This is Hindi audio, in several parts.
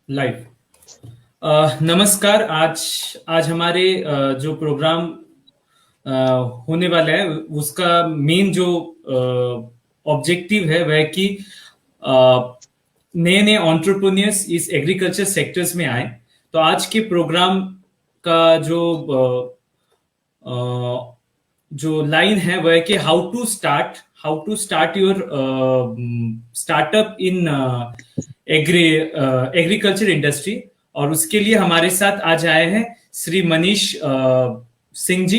लाइव। नमस्कार। आज आज हमारे जो प्रोग्राम अ, होने वाला है उसका मेन जो ऑब्जेक्टिव है वह कि नए नए एंटरप्रेन्योर्स इस एग्रीकल्चर सेक्टर्स में आए। तो आज के प्रोग्राम का जो लाइन है वह है कि how to start your startup in agriculture industry. और उसके लिए हमारे साथ आज आए हैं Shri Manish Singh ji.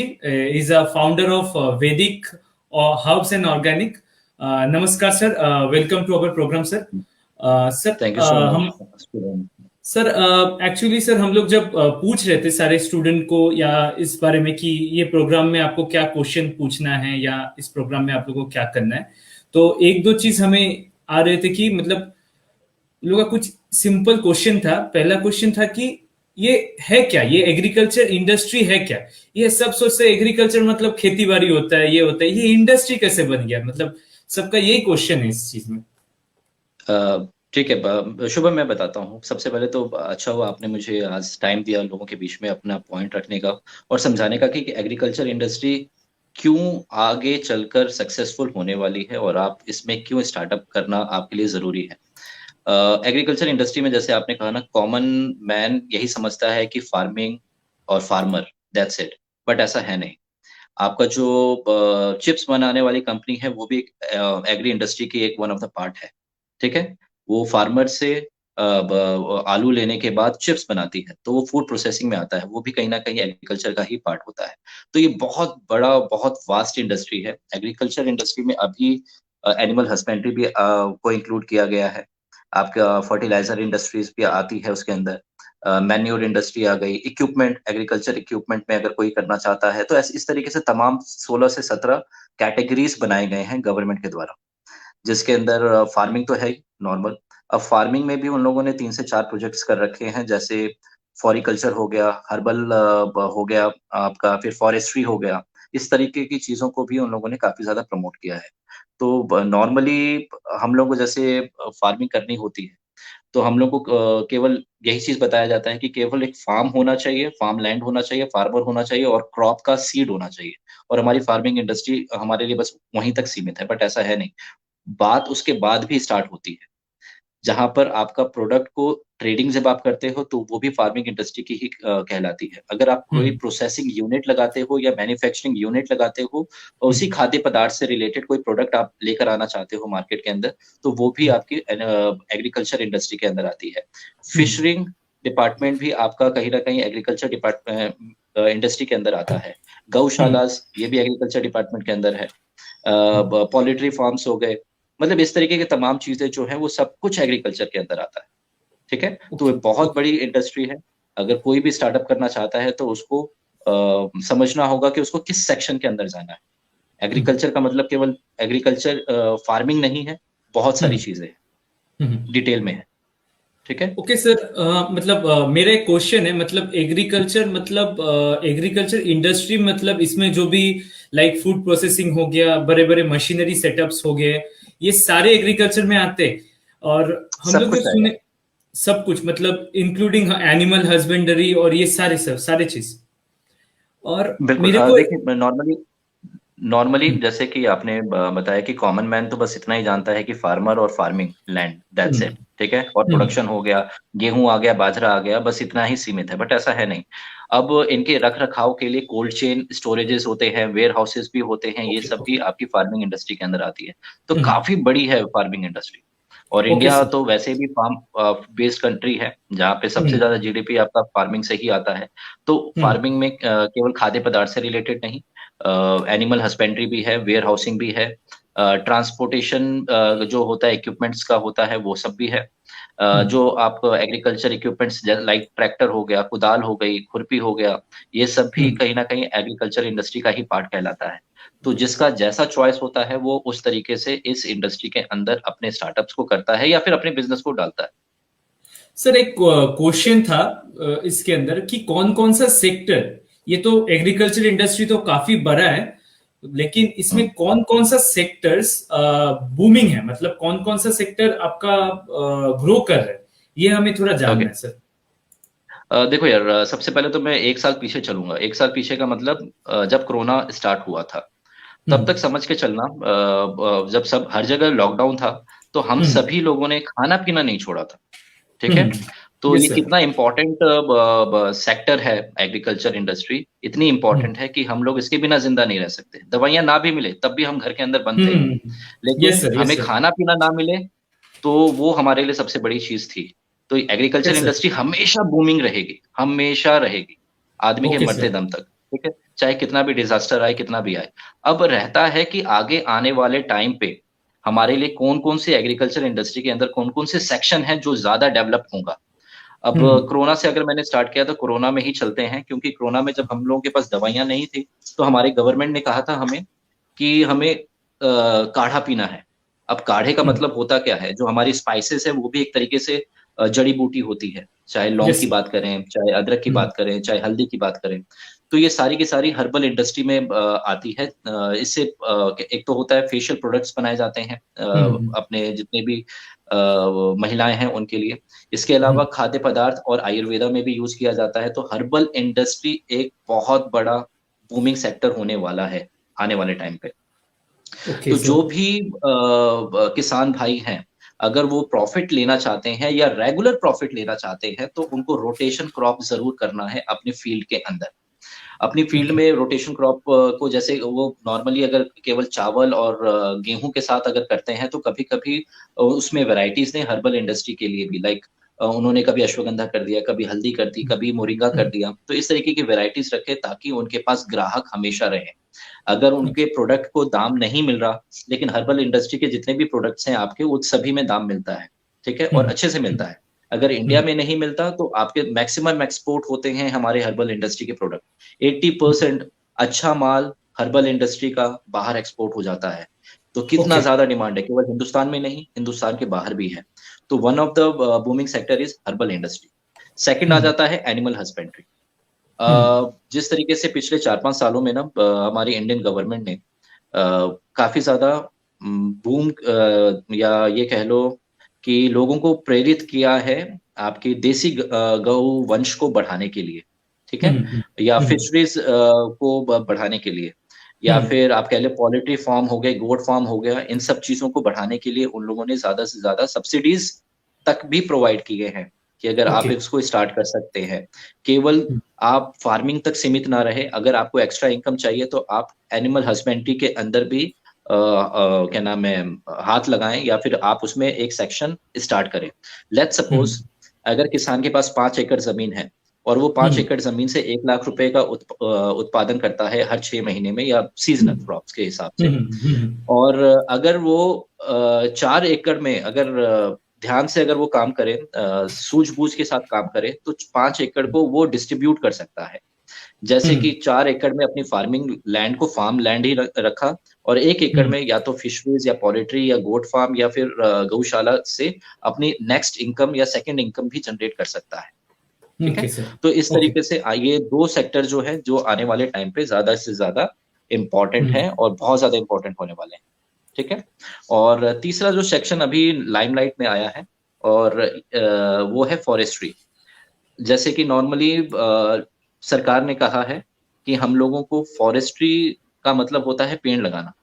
Is a founder of Vedic herbs and organic. नमस्कार sir, welcome to our program sir. Sir thank you so हम मच। सर एक्चुअली सर हम लोग जब पूछ रहे थे सारे स्टूडेंट को या इस बारे में कि ये प्रोग्राम में आपको क्या क्वेश्चन पूछना है या इस प्रोग्राम में आप लोगों को क्या करना है, तो एक दो चीज हमें आ रहे थे कि मतलब लोगों का कुछ सिंपल क्वेश्चन था। पहला क्वेश्चन था कि ये है क्या, ये एग्रीकल्चर इंडस्ट्री है क्या। ये सब सोचते एग्रीकल्चर मतलब खेती बाड़ी होता है, ये होता है, ये इंडस्ट्री कैसे बन गया, मतलब सबका यही क्वेश्चन है इस चीज में। ठीक है, शुभम, मैं बताता हूँ। सबसे पहले तो अच्छा हुआ आपने मुझे आज टाइम दिया लोगों के बीच में अपना पॉइंट रखने का और समझाने का कि एग्रीकल्चर इंडस्ट्री क्यों आगे चलकर सक्सेसफुल होने वाली है और आप इसमें क्यों स्टार्टअप करना आपके लिए ज़रूरी है। एग्रीकल्चर इंडस्ट्री में जैसे आपने कहा ना, कॉमन मैन यही समझता है कि फार्मिंग और फार्मर, दैट्स इट। बट ऐसा है नहीं। आपका जो चिप्स बनाने वाली कंपनी है वो भी एग्री इंडस्ट्री की एक वन ऑफ द पार्ट है। ठीक है। वो फार्मर से आलू लेने के बाद चिप्स बनाती है, तो वो फूड प्रोसेसिंग में आता है, वो भी कहीं ना कहीं एग्रीकल्चर का ही पार्ट होता है। तो ये बहुत बड़ा, बहुत वास्ट इंडस्ट्री है। एग्रीकल्चर इंडस्ट्री में अभी एनिमल हस्बेंड्री भी को इंक्लूड किया गया है। आपका फर्टिलाइजर इंडस्ट्रीज भी आती है उसके अंदर। मैन्योर इंडस्ट्री आ गई। इक्विपमेंट, एग्रीकल्चर इक्विपमेंट में अगर कोई करना चाहता है तो ऐसे इस तरीके से तमाम 16 से 17 कैटेगरीज बनाए गए हैं गवर्नमेंट के द्वारा, जिसके अंदर फार्मिंग तो है ही नॉर्मल। अब फार्मिंग में भी उन लोगों ने 3 से 4 प्रोजेक्ट्स कर रखे हैं, जैसे फॉरिकल्चर हो गया, हर्बल हो गया, आपका फिर फॉरेस्ट्री हो गया। इस तरीके की चीज़ों को भी उन लोगों ने काफ़ी ज़्यादा प्रमोट किया है। तो नॉर्मली हम लोग को जैसे फार्मिंग करनी होती है, तो हम लोग को केवल यही चीज़ बताया जाता है कि केवल एक फार्म होना चाहिए, फार्म लैंड होना चाहिए, फार्मर होना चाहिए और क्रॉप का सीड होना चाहिए। और हमारी फार्मिंग इंडस्ट्री हमारे लिए बस वहीं तक सीमित है, बट ऐसा है नहीं। बात उसके बाद भी स्टार्ट होती है, जहाँ पर आपका प्रोडक्ट को ट्रेडिंग जब आप करते हो, तो वो भी फार्मिंग इंडस्ट्री की ही कहलाती है। अगर आप कोई हम्म। प्रोसेसिंग यूनिट लगाते हो या मैन्युफैक्चरिंग यूनिट लगाते हो और उसी हम्म। खाद्य पदार्थ से रिलेटेड कोई प्रोडक्ट आप लेकर आना चाहते हो मार्केट के अंदर, तो वो भी आपकी एग्रीकल्चर इंडस्ट्री के अंदर आती है। हम्म। फिशरिंग डिपार्टमेंट भी आपका कहीं न कहीं एग्रीकल्चर इंडस्ट्री के अंदर आता है। हम्म। गौशालाज़, ये भी एग्रीकल्चर डिपार्टमेंट के अंदर है। पोल्ट्री फार्म्स हो गए। मतलब इस तरीके की तमाम चीज़ें जो हैं वो सब कुछ एग्रीकल्चर के अंदर आता है। ठीक है? तो ओके। ये बहुत ओके। बड़ी इंडस्ट्री है। अगर कोई भी स्टार्टअप करना चाहता है तो उसको समझना होगा कि उसको किस सेक्शन के अंदर जाना है। एग्रीकल्चर का मतलब केवल एग्रीकल्चर फार्मिंग नहीं है, बहुत सारी हम्म। चीज़ें हैं, हम्म। डिटेल में है। ठीक है? ओके सर, मतलब मेरा एक क्वेश्चन है, मतलब एग्रीकल्चर मतलब एग्रीकल्चर इंडस्ट्री मतलब इसमें जो भी लाइक फूड प्रोसेसिंग हो गया, बड़े बड़े मशीनरी सेटअप्स हो गए, ये सारे एग्रीकल्चर में आते हैं। और हम सब लोग जो कुछ आएगा। सुने सब कुछ मतलब इंक्लूडिंग एनिमल हस्बेंडरी और ये सारे सब सारे चीज। और बिल्कुल। मेरे को देखिए, नॉर्मली नॉर्मली हम्म। जैसे कि आपने बताया कि कॉमन मैन तो बस इतना ही जानता है कि फार्मर और farming land, that's hmm. It. ठीक है? और हम्म। प्रोडक्शन हो गया, गेहूं आ गया, बाजरा आ गया, बस इतना ही सीमित है, बट ऐसा है नहीं। अब इनके रख रखाव के लिए कोल्ड चेन स्टोरेजेस होते हैं, वेयर हाउसेस भी होते हैं, ये ओके। सब ओके। भी आपकी फार्मिंग इंडस्ट्री के अंदर आती है। तो हम्म। काफी बड़ी है फार्मिंग इंडस्ट्री। और ओके इंडिया सर। तो वैसे भी फार्म बेस्ड कंट्री है, जहाँ पे सबसे हम्म। ज्यादा जीडीपी आपका फार्मिंग से ही आता है। तो हम्म। फार्मिंग में केवल खाद्य पदार्थ से रिलेटेड नहीं, एनिमल हस्बेंड्री भी है, वेयर हाउसिंग भी है, ट्रांसपोर्टेशन जो होता है इक्विपमेंट्स का होता है वो सब भी है। हम्म। जो आप एग्रीकल्चर इक्विपमेंट्स लाइक ट्रैक्टर हो गया, कुदाल हो गई, खुरपी हो गया, ये सब भी हम्म। कहीं ना कहीं एग्रीकल्चर इंडस्ट्री का ही पार्ट कहलाता है। तो जिसका जैसा चॉइस होता है वो उस तरीके से इस इंडस्ट्री के अंदर अपने स्टार्टअप्स को करता है या फिर अपने बिजनेस को डालता है। सर एक क्वेश्चन था इसके अंदर कि कौन कौन सा सेक्टर, ये तो एग्रीकल्चर इंडस्ट्री तो काफी बड़ा है, लेकिन इसमें हम्म। कौन कौन सा सेक्टर्स बूमिंग है, मतलब कौन कौन सा सेक्टर आपका ग्रो कर रहा है। ये हमें थोड़ा जानना ओके। है सर। देखो यार, सबसे पहले तो मैं एक साल पीछे चलूंगा। एक साल पीछे का मतलब जब कोरोना स्टार्ट हुआ था तब हम्म तक समझ के चलना। जब सब हर जगह लॉकडाउन था तो हम हम्म सभी लोगों ने खाना पीना नहीं छोड़ा था। ठीक है। तो ये यस सर। कितना इम्पोर्टेंट सेक्टर है, एग्रीकल्चर इंडस्ट्री इतनी हम्म इम्पोर्टेंट है कि हम लोग इसके बिना जिंदा नहीं रह सकते। दवाइयां ना भी मिले तब भी हम घर के अंदर बंद थे, यस लेकिन सर, यस हमें सर, खाना पीना ना मिले तो वो हमारे लिए सबसे बड़ी चीज थी। तो एग्रीकल्चर यस सर। इंडस्ट्री हमेशा बूमिंग रहेगी, हमेशा रहेगी, आदमी के ओके मरते सर। दम तक। ठीक है। चाहे कितना भी डिजास्टर आए, कितना भी आए। अब रहता है कि आगे आने वाले टाइम पे हमारे लिए कौन कौन से एग्रीकल्चर इंडस्ट्री के अंदर कौन कौन से सेक्शन हैं जो ज्यादा डेवलप होगा। अब हम्म कोरोना से अगर मैंने स्टार्ट किया तो कोरोना में ही चलते हैं, क्योंकि कोरोना में जब हम लोगों के पास दवाइयां नहीं थी तो हमारे गवर्नमेंट ने कहा था हमें कि हमें काढ़ा पीना है। अब काढ़े का हम्म मतलब होता क्या है, जो हमारी स्पाइसेस है वो भी एक तरीके से जड़ी बूटी होती है। चाहे लौंग यस की सर। बात करें, चाहे अदरक की हम्म बात करें, चाहे हल्दी की बात करें, तो ये सारी की सारी हर्बल इंडस्ट्री में आती है। इससे एक तो होता है फेशियल प्रोडक्ट्स बनाए जाते हैं हम्म अपने जितने भी महिलाएं हैं उनके लिए। इसके अलावा हम्म खाद्य पदार्थ और आयुर्वेदा में भी यूज किया जाता है। तो हर्बल इंडस्ट्री एक बहुत बड़ा बूमिंग सेक्टर होने वाला है आने वाले टाइम पे। ओके तो सर। जो भी किसान भाई हैं, अगर वो प्रॉफिट लेना चाहते हैं या रेगुलर प्रॉफिट लेना चाहते हैं तो उनको रोटेशन क्रॉप जरूर करना है अपनी फील्ड के अंदर। अपनी फील्ड ओके। में रोटेशन क्रॉप को, जैसे वो नॉर्मली अगर केवल चावल और गेहूं के साथ अगर करते हैं तो कभी कभी उसमें वैरायटीज ने हर्बल इंडस्ट्री के लिए भी, लाइक उन्होंने कभी अश्वगंधा कर दिया, कभी हल्दी कर दी, कभी मोरिंगा कर हम्म दिया। तो इस तरीके की वैरायटीज रखे ताकि उनके पास ग्राहक हमेशा रहे। अगर उनके ओके। प्रोडक्ट को दाम नहीं मिल रहा, लेकिन हर्बल इंडस्ट्री के जितने भी प्रोडक्ट्स हैं आपके, उन सभी में दाम मिलता है। ठीक है, और हम्म अच्छे से मिलता है। अगर इंडिया हम्म में नहीं मिलता तो आपके मैक्सिमम एक्सपोर्ट होते हैं हमारे हर्बल इंडस्ट्री के प्रोडक्ट। 80% अच्छा माल हर्बल इंडस्ट्री का बाहर एक्सपोर्ट हो जाता है। तो कितना ओके। ज्यादा डिमांड है, केवल हिंदुस्तान में नहीं, हिंदुस्तान के बाहर भी है। तो one of the booming sector is herbal industry. Second आ हम्म जाता है एनिमल हस्बेंड्री। हम्म जिस तरीके से पिछले 4-5 सालों में ना हमारी इंडियन गवर्नमेंट ने काफी ज्यादा बूम, या ये कह लो कि लोगों को प्रेरित किया है आपकी देसी गौ वंश को बढ़ाने के लिए। ठीक है। या हम्म फिशरीज को बढ़ाने के लिए, या हम्म फिर आप कह ले पोल्ट्री फार्म हो गए, गोट फार्म हो गया, इन सब चीजों को बढ़ाने के लिए उन लोगों ने ज्यादा से ज्यादा सब्सिडीज तक भी प्रोवाइड किए हैं कि अगर आप ओके। इसको स्टार्ट कर सकते हैं। केवल हम्म आप फार्मिंग तक सीमित ना रहे, अगर आपको एक्स्ट्रा इनकम चाहिए तो आप एनिमल हस्बेंड्री के अंदर भी क्या नाम है, हाथ लगाएं, या फिर आप उसमें एक सेक्शन स्टार्ट करें। लेट्स सपोज हम्म अगर किसान के पास 5 एकड़ जमीन है और वो पांच हम्म एकड़ जमीन से 1 लाख रुपए का उत्पादन करता है हर 6 महीने में, या सीजनल क्रॉप्स के हिसाब से। और अगर वो 4 एकड़ में अगर ध्यान से अगर वो काम करे, सूझबूझ के साथ काम करे, तो 5 एकड़ को वो डिस्ट्रीब्यूट कर सकता है। जैसे कि 4 एकड़ में अपनी फार्मिंग लैंड को फार्म लैंड ही रखा, और 1 एकड़ में या तो फिशरीज या पोल्ट्री या गोट फार्म या फिर गौशाला से अपनी नेक्स्ट इनकम या सेकंड इनकम भी जनरेट कर सकता है। ठीक ओके है। सर। तो इस ओके। तरीके से ये दो सेक्टर जो है जो आने वाले टाइम पे ज्यादा से ज्यादा इम्पोर्टेंट है और बहुत ज्यादा इम्पोर्टेंट होने वाले हैं। ठीक है। और तीसरा जो सेक्शन अभी लाइमलाइट में आया है, और वो है फॉरेस्ट्री। जैसे कि नॉर्मली सरकार ने कहा है कि हम लोगों को फॉरेस्ट्री का मतलब होता है पेड़ लगाना।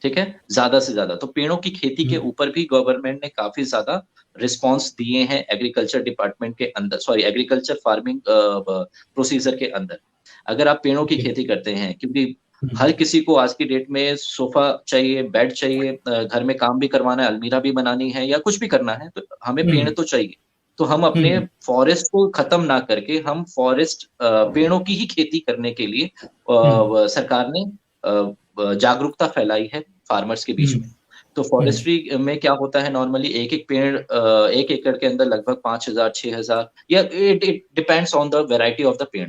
ठीक है, ज्यादा से ज्यादा तो पेड़ों की खेती के ऊपर भी गवर्नमेंट ने काफी ज्यादा रिस्पॉन्स दिए हैं एग्रीकल्चर डिपार्टमेंट के अंदर, सॉरी एग्रीकल्चर फार्मिंग प्रोसीजर के अंदर। अगर आप पेड़ों की ओके। खेती करते हैं, क्योंकि हर किसी को आज की डेट में सोफा चाहिए, बेड चाहिए, घर में काम भी करवाना है, अलमीरा भी बनानी है, या कुछ भी करना है, तो हमें पेड़ तो चाहिए। तो हम अपने फॉरेस्ट को खत्म ना करके हम फॉरेस्ट पेड़ों की ही खेती करने के लिए सरकार ने जागरूकता फैलाई है फार्मर्स के बीच में। तो फॉरेस्ट्री में क्या होता है, नॉर्मली एक एक पेड़ 1 एकड़ के अंदर लगभग 5,000 6,000, या it it depends on the variety of the पेड़,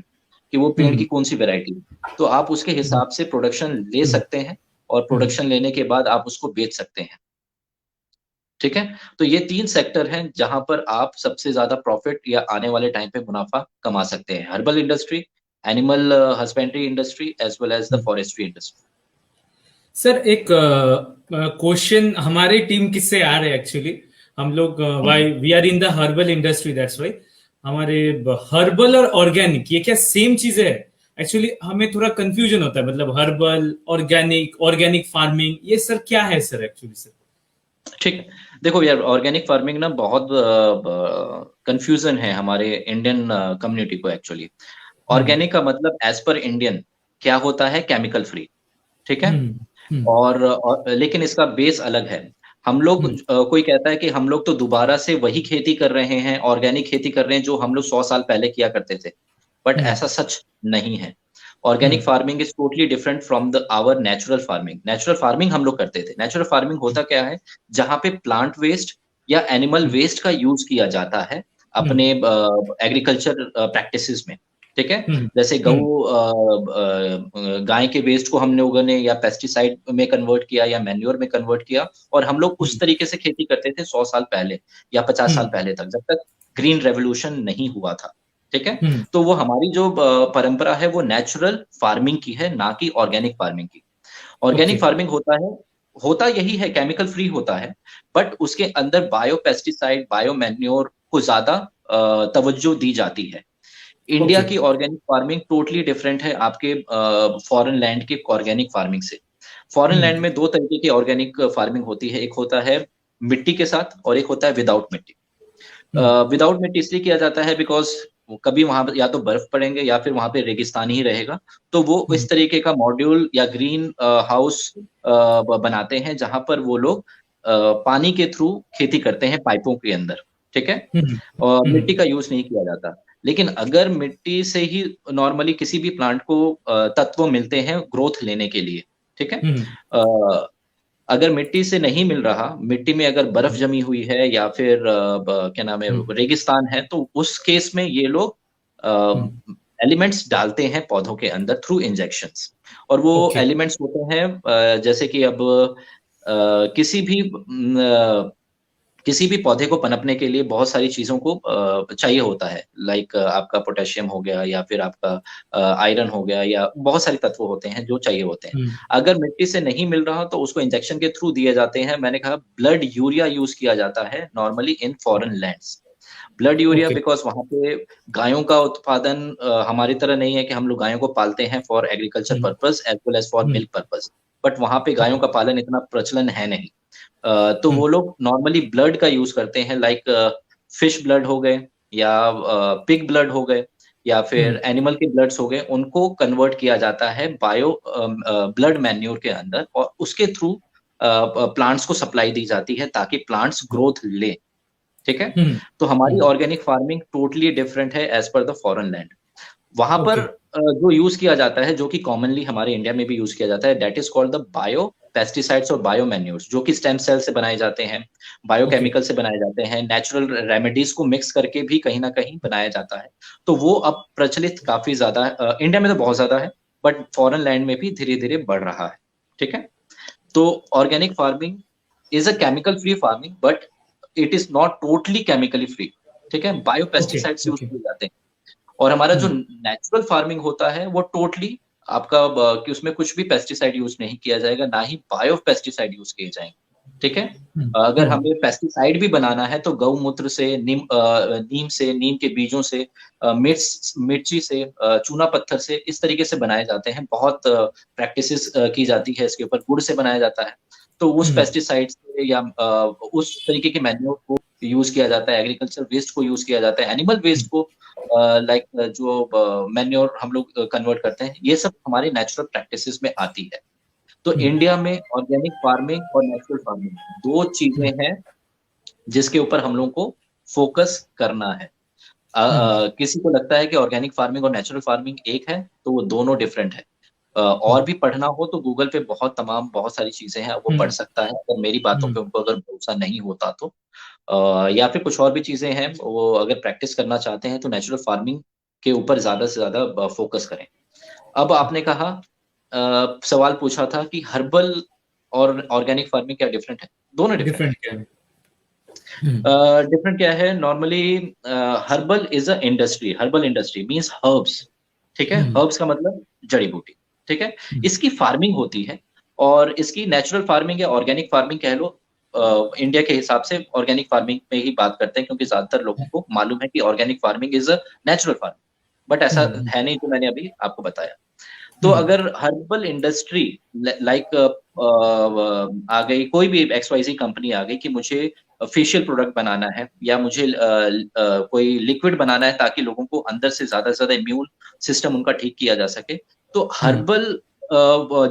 कि वो पेड़ की कौन सी वेराइटी है। तो आप उसके हिसाब से प्रोडक्शन ले सकते हैं, और प्रोडक्शन लेने के बाद आप उसको बेच सकते हैं। ठीक है। तो ये 3 सेक्टर हैं जहां पर आप सबसे ज्यादा प्रॉफिट या आने वाले टाइम पे मुनाफा कमा सकते हैं: herbal industry, animal husbandry industry, as well as the forestry industry. Sir एक क्वेश्चन हमारे टीम किससे आ रहे हैं एक्चुअली, हम लोग why we are in the herbal industry, that's why हमारे हर्बल और ऑर्गेनिक ये क्या सेम चीजें है? एक्चुअली हमें थोड़ा कंफ्यूजन होता है, मतलब हर्बल, ऑर्गेनिक, ऑर्गेनिक फार्मिंग, ये सर क्या है सर एक्चुअली सर? ठीक। देखो यार, ऑर्गेनिक फार्मिंग ना बहुत कंफ्यूजन है हमारे इंडियन कम्युनिटी को एक्चुअली। ऑर्गेनिक का मतलब एज पर इंडियन क्या होता है? Chemical free. ठीक है। हम्म हम्म और लेकिन इसका बेस अलग है। हम लोग कोई कहता है कि हम लोग तो दोबारा से वही खेती कर रहे हैं, ऑर्गेनिक खेती कर रहे हैं जो हम लोग 100 साल पहले किया करते थे, बट हम्म ऐसा सच नहीं है। Organic hmm farming is totally different from the our natural farming. Natural farming हम लोग करते थे। नेचुरल फार्मिंग होता क्या है? जहां पे प्लांट वेस्ट या एनिमल वेस्ट का यूज किया जाता है अपने एग्रीकल्चर प्रैक्टिसेस में। ठीक है। हम्म जैसे हम्म गऊ गाय के वेस्ट को हम लोगों ने या पेस्टिसाइड में कन्वर्ट किया या मैन्योर में कन्वर्ट किया, और हम लोग उस तरीके से खेती करते थे 100 साल पहले या 50 साल पहले तक, जब तक ग्रीन रेवोल्यूशन नहीं हुआ था। ठीक है। हम्म तो वो हमारी जो परंपरा है वो नेचुरल फार्मिंग की है, ना कि ऑर्गेनिक फार्मिंग की। ओके ऑर्गेनिक फार्मिंग होता यही है, केमिकल फ्री होता है, बट उसके अंदर बायो पेस्टिसाइड, बायो मैन्योर को ज्यादा तवज्जो दी जाती है। इंडिया ओके की ऑर्गेनिक फार्मिंग टोटली डिफरेंट है आपके फॉरेन लैंड के ऑर्गेनिक फार्मिंग से। फॉरेन लैंड में दो तरीके की ऑर्गेनिक फार्मिंग होती है, एक होता है मिट्टी के साथ और एक होता है विदाउट मिट्टी। हम्म विदाउट मिट्टी इसलिए किया जाता है बिकॉज कभी वहां पर या तो बर्फ पड़ेंगे या फिर वहां पे रेगिस्तान ही रहेगा। तो वो हम्म इस तरीके का मॉड्यूल या ग्रीन हाउस बनाते हैं जहां पर वो लोग पानी के थ्रू खेती करते हैं पाइपों के अंदर। ठीक है। हम्म और हम्म मिट्टी का यूज नहीं किया जाता। लेकिन अगर मिट्टी से ही नॉर्मली किसी भी प्लांट को तत्व मिलते हैं ग्रोथ लेने के लिए। ठीक है। हम्म अ, अगर मिट्टी से नहीं मिल रहा, मिट्टी में अगर बर्फ जमी हुई है या फिर क्या नाम है, हम्म रेगिस्तान है, तो उस केस में ये लोग हम्म एलिमेंट्स डालते हैं पौधों के अंदर थ्रू इंजेक्शंस। और वो ओके एलिमेंट्स होते हैं जैसे कि अब किसी भी पौधे को पनपने के लिए बहुत सारी चीजों को चाहिए होता है, लाइक आपका पोटेशियम हो गया या फिर आपका आयरन हो गया, या बहुत सारे तत्व होते हैं जो चाहिए होते हैं। हम्म अगर मिट्टी से नहीं मिल रहा तो उसको इंजेक्शन के थ्रू दिए जाते हैं। मैंने कहा ब्लड यूरिया यूज किया जाता है normally in foreign lands. Blood urea okay because वहां पे गायों का उत्पादन हमारी तरह नहीं है कि हम लोग गायों को पालते हैं for agriculture hmm purpose as well as for hmm milk purpose. But वहां पे गायों ओके का पालन इतना प्रचलन है नहीं। तो हम्म वो लोग नॉर्मली ब्लड का यूज करते हैं, लाइक फिश ब्लड हो गए या पिग ब्लड हो गए या फिर हम्म एनिमल के ब्लड्स हो गए, उनको कन्वर्ट किया जाता है बायो ब्लड मैन्योर के अंदर, और उसके थ्रू प्लांट्स को सप्लाई दी जाती है ताकि प्लांट्स ग्रोथ ले। ठीक है। हम्म तो हमारी hmm organic farming totally different है as per the foreign land. वहां पर ओके जो यूज किया जाता है, जो कि कॉमनली हमारे इंडिया में भी यूज किया जाता है, that is called the bio pesticides और बायो मैन्योर्स, जो कि स्टेम सेल से बनाए जाते हैं, ओके बायोकेमिकल से बनाए जाते हैं, नेचुरल रेमेडीज को मिक्स करके भी कहीं ना कहीं बनाया जाता है। तो वो अब प्रचलित काफी ज्यादा है, इंडिया में तो बहुत ज्यादा है, बट फॉरेन लैंड में भी धीरे धीरे बढ़ रहा है। ठीक है। तो organic farming is a chemical free farming, but it is not totally chemically free. ठीक है। Bio okay pesticides use okay किए जाते हैं। और हमारा जो हम्म नेचुरल फार्मिंग होता है वो टोटली आपका कि उसमें कुछ भी पेस्टिसाइड यूज नहीं किया जाएगा, ना ही बायो पेस्टिसाइड यूज किए जाएंगे। ठीक है। अगर हम्म हमें पेस्टिसाइड भी बनाना है तो गौमूत्र से, नीम से, नीम के बीजों से, मिर्ची से, चूना पत्थर से, इस तरीके से बनाए जाते हैं। बहुत प्रैक्टिसेस की जाती है इसके ऊपर, गुड़ से बनाया जाता है। तो उस हम्म पेस्टिसाइड से या उस तरीके के मैन्योर को यूज किया जाता है, एग्रीकल्चर वेस्ट को यूज किया जाता है, एनिमल वेस्ट को लाइक जो मैन्योर हम लोग कन्वर्ट करते हैं, ये सब हमारी नेचुरल प्रैक्टिसेस में आती है। तो हम्म इंडिया में ऑर्गेनिक फार्मिंग और नेचुरल फार्मिंग दो चीजें हैं जिसके ऊपर हम लोग को फोकस करना है। हम्म किसी को लगता है कि ऑर्गेनिक फार्मिंग और नेचुरल फार्मिंग एक है, तो वो दोनों डिफरेंट है। और भी पढ़ना हो तो गूगल पे बहुत सारी चीजें हैं, वो पढ़ हम्म सकता है अगर मेरी बातों हम्म पे उनको अगर भरोसा नहीं होता तो। या फिर कुछ और भी चीजें हैं, वो अगर प्रैक्टिस करना चाहते हैं तो नेचुरल फार्मिंग के ऊपर ज्यादा से ज्यादा फोकस करें। अब आपने कहा, सवाल पूछा था कि हर्बल और ऑर्गेनिक फार्मिंग क्या डिफरेंट है? दोनों डिफरेंट डिफरेंट है। क्या है? हम्म डिफरेंट क्या है? Normally herbal is a industry, herbal industry means herbs. ठीक है। हम्म हर्ब्स का मतलब जड़ी बूटी। ठीक है। हम्म इसकी फार्मिंग होती है, और इसकी नेचुरल फार्मिंग या ऑर्गेनिक फार्मिंग कह लो, इंडिया के हिसाब से ऑर्गेनिक फार्मिंग में ही बात करते हैं, क्योंकि ज्यादातर लोगों को मालूम है कि organic farming is a natural farming, but ऐसा हम्म, है नहीं जो मैंने अभी आपको बताया। तो हम्म, अगर हर्बल इंडस्ट्री लाइक आ गई, कोई भी XYZ कंपनी आ गई कि मुझे फेशियल प्रोडक्ट बनाना है या मुझे कोई लिक्विड बनाना है ताकि लोगों को अंदर से ज्यादा इम्यून सिस्टम उनका ठीक किया जा सके, तो हम्म, हर्बल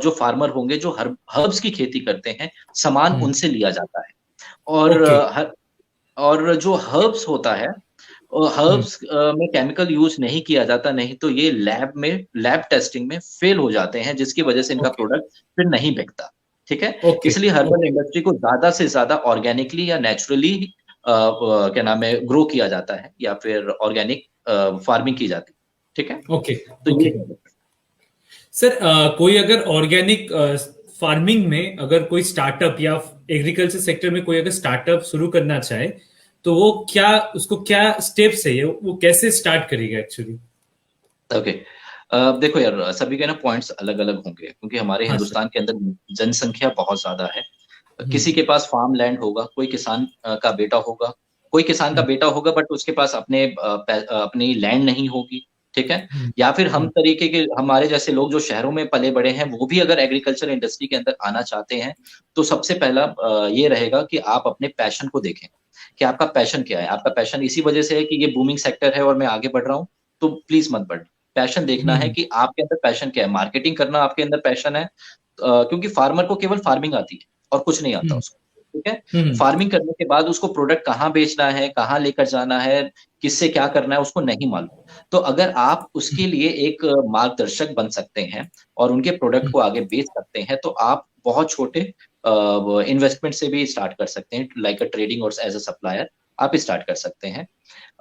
जो फार्मर होंगे जो हर्ब्स की खेती करते हैं, सामान हम्म, उनसे लिया जाता है। और ओके, और जो हर्ब्स होता है, हम्म, हर्ब्स में केमिकल यूज नहीं किया जाता, नहीं तो ये लैब टेस्टिंग में फेल हो जाते हैं, जिसकी वजह से इनका ओके, प्रोडक्ट फिर नहीं बिकता। ठीक है, ओके, इसलिए हर्बल ओके, इंडस्ट्री को ज्यादा से ज्यादा ऑर्गेनिकली या नेचुरली क्या नाम है, ग्रो किया जाता है या फिर ऑर्गेनिक फार्मिंग की जाती है। ठीक है, ओके, तो ये ओके। है। सर कोई अगर ऑर्गेनिक फार्मिंग में अगर कोई स्टार्टअप या एग्रीकल्चर सेक्टर में कोई अगर स्टार्टअप शुरू करना चाहे, तो वो क्या, उसको क्या स्टेप्स है, ये वो कैसे स्टार्ट करेगा एक्चुअली? ओके, देखो यार, सभी के ना पॉइंट्स अलग अलग होंगे, क्योंकि हमारे हाँ सर। हिंदुस्तान के अंदर जनसंख्या बहुत ज्यादा है। हम्म, किसी के पास फार्म लैंड होगा, कोई किसान का बेटा होगा, कोई किसान का हम्म, बेटा होगा बट उसके पास अपनी लैंड नहीं होगी। ठीक है, हम्म, या फिर हम हम्म, तरीके के हमारे जैसे लोग जो शहरों में पले बड़े हैं, वो भी अगर एग्रीकल्चर इंडस्ट्री के अंदर आना चाहते हैं, तो सबसे पहला ये रहेगा कि आप अपने पैशन को देखें कि आपका पैशन क्या है। आपका पैशन इसी वजह से है कि ये बूमिंग सेक्टर है और मैं आगे बढ़ रहा हूँ, तो प्लीज मत बढ़। पैशन देखना है हम्म, कि आपके अंदर पैशन क्या है। मार्केटिंग करना आपके अंदर पैशन है, क्योंकि फार्मर को केवल फार्मिंग आती है और कुछ नहीं आता हम्म, उसको। ठीक है, हम्म, फार्मिंग करने के बाद उसको प्रोडक्ट कहाँ बेचना है, कहाँ लेकर जाना है, किससे क्या करना है, उसको नहीं मालूम। तो अगर आप उसके लिए एक मार्गदर्शक बन सकते हैं और उनके प्रोडक्ट हम्म, को आगे बेच सकते हैं, तो आप बहुत छोटे इन्वेस्टमेंट से भी स्टार्ट कर सकते हैं, लाइक अ ट्रेडिंग और एज अ सप्लायर आप स्टार्ट कर सकते हैं।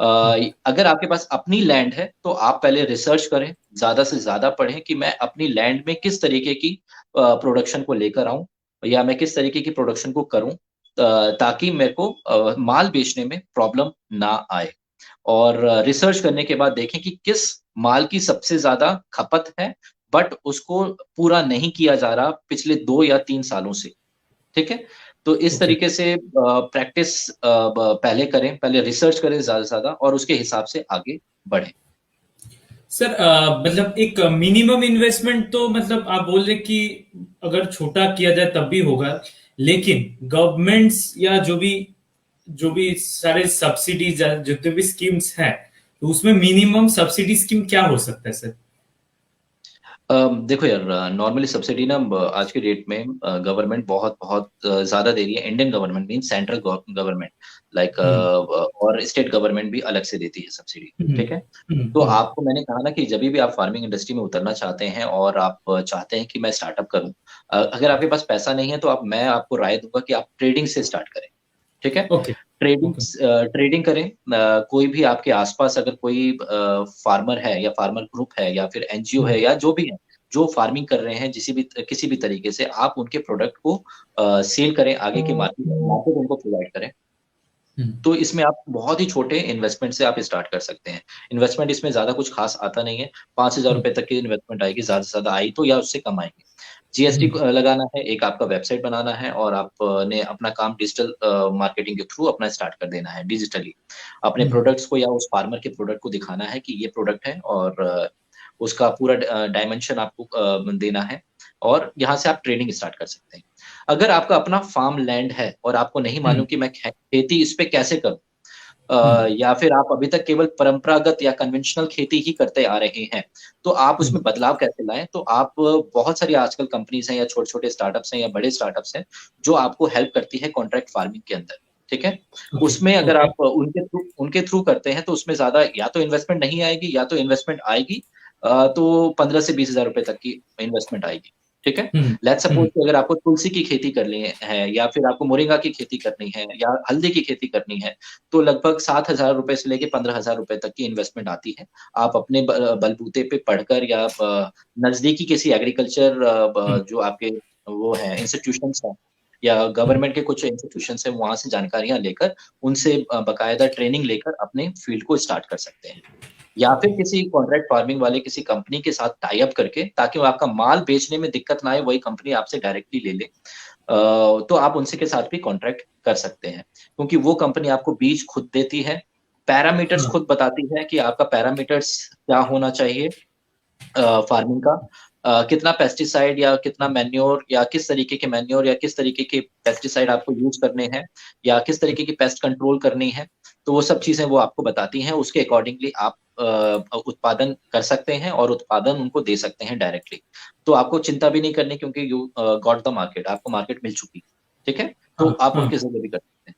हम्म, अगर आपके पास अपनी लैंड है, तो आप पहले रिसर्च करें, ज़्यादा से ज़्यादा पढ़ें कि मैं अपनी लैंड में किस तरीके की प्रोडक्शन को लेकर आऊँ या मैं किस तरीके की प्रोडक्शन को करूँ, ताकि मेरे को माल बेचने में प्रॉब्लम ना आए। और रिसर्च करने के बाद देखें कि किस माल की सबसे ज़्यादा खपत है, बट उसको पूरा नहीं किया जा रहा पिछले 2 या 3 सालों से। ठीक है? तो इस ओके। तरीके से प्रैक्टिस पहले करें, पहले रिसर्च करें ज़्यादा से ज़्यादा और उसके हिसाब से आगे बढ़ें। सर मतलब एक मिनिमम इन्वेस्टमेंट तो मतलब आप बोल रहे कि अगर छोटा किया जाए तब भी होगा, लेकिन गवर्नमेंट्स या जो भी सारे सब्सिडीज जितने भी स्कीम्स हैं, तो उसमें मिनिमम सब्सिडी स्कीम क्या हो सकता है सर? देखो यार, नॉर्मली सब्सिडी ना आज के डेट में गवर्नमेंट बहुत बहुत ज़्यादा दे रही है। Indian government mean central government, like hmm, और स्टेट गवर्नमेंट भी अलग से देती है सब्सिडी। हम्म, ठीक है? हम्म, तो आपको मैंने कहा ना कि जभी भी आप फार्मिंग इंडस्ट्री में उतरना चाहते हैं और आप चाहते हैं कि मैं स्टार्टअप करूँ, अगर आपके पास पैसा नहीं है तो आप मैं आपको राय दूँगा कि आप ट्रेडिंग से स्टार्ट करें। ठीक है? ओके, ट्रेडिंग ओके, ट्रेडिंग करें। कोई भी आपके आस-पास अगर कोई फार्मर है या फार्मर ग्रुप है या फिर एनजीओ है हम्म, या जो भी है, जो फार्मिंग कर रहे हैं किसी भी तरीके से, आप उनके प्रोडक्ट को सेल करें, आगे की मार्केट मार्केट उनको प्रोवाइड करें। हम्म, तो इसमें आप बहुत ही छोटे इन्वेस्टमेंट से आप स्टार्ट कर सकते हैं। इन्वेस्टमेंट इसमें ज़्यादा कुछ खास आता नहीं है। ₹5000 तक की इन्वेस्टमेंट आएगी, ज़्यादा से ज़्यादा आई तो, या उससे कम आएगी। जीएसटी हम्म, लगाना है, एक आपका वेबसाइट बनाना है और आपने अपना काम डिजिटल मार्केटिंग के थ्रू अपना स्टार्ट कर देना है डिजिटली। अपने हम्म, प्रोडक्ट्स को या उस फार्मर के प्रोडक्ट को दिखाना है कि ये प्रोडक्ट है और उसका पूरा डायमेंशन आपको देना है और यहाँ से आप ट्रेडिंग स्टार्ट कर सकते हैं। अगर आपका अपना फार्म लैंड है और आपको नहीं हम्म, मालूम कि मैं खेती इस पे कैसे करूँ, हम्म, या फिर आप अभी तक केवल परंपरागत या कन्वेंशनल खेती ही करते आ रहे हैं, तो आप हम्म, उसमें बदलाव कैसे लाएँ? तो आप बहुत सारी आजकल कंपनीज़ हैं या छोटे-छोटे स्टार्टअप्स हैं या बड़े स्टार्टअप्स हैं, जो आपको हेल्प करती है कॉन्ट्रैक्ट फार्मिंग के अंदर, ठीक है? ओके, उसमें अगर ओके, आप उनके थ्रू करते हैं, तो उसमें ज़्यादा या तो इन्वेस्टमेंट नहीं आएगी या तो इन्वेस्टमेंट आएगी, तो 15 से ₹20,000 तक की इन्वेस्टमेंट आएगी, ठीक है? हम्म, लेट्स हम्म, सपोज़ कि अगर आपको तुलसी की खेती करनी है या फिर आपको मोरिंगा की खेती करनी है या हल्दी की खेती करनी है, तो लगभग ₹7,000 से लेके ₹15,000 तक की इन्वेस्टमेंट आती है। आप अपने बलबूते पे पढ़कर या नज़दीकी किसी एग्रीकल्चर हम्म, जो आपके वो हैं इंस्टीट्यूशंस हैं या हम्म, गवर्नमेंट के कुछ इंस्टीट्यूशंस हैं, वहाँ से जानकारियाँ लेकर, उनसे बाकायदा ट्रेनिंग लेकर अपने फील्ड को स्टार्ट कर सकते हैं। या फिर ओके, किसी कॉन्ट्रैक्ट फार्मिंग वाले किसी कंपनी के साथ टाई अप करके, ताकि वो आपका माल बेचने में दिक्कत ना आए, वही कंपनी आपसे डायरेक्टली ले ले। तो आप उनसे के साथ भी कॉन्ट्रैक्ट कर सकते हैं, क्योंकि वो कंपनी आपको बीज खुद देती है, पैरामीटर्स हाँ खुद बताती है कि आपका पैरामीटर्स क्या होना चाहिए फार्मिंग का, कितना पेस्टिसाइड या कितना मैन्योर या किस तरीके के मैन्योर या किस तरीके के पेस्टिसाइड आपको यूज करने हैं या किस तरीके की पेस्ट कंट्रोल करनी है, तो वो सब चीजें वो आपको बताती हैं। उसके अकॉर्डिंगली आप उत्पादन कर सकते हैं और उत्पादन उनको दे सकते हैं डायरेक्टली। तो आपको चिंता भी नहीं करनी, क्योंकि यू गॉट द मार्केट, आपको मार्केट मिल चुकी, ठीक है, तो हाँ आप हाँ। उनके जरिए भी कर सकते हैं।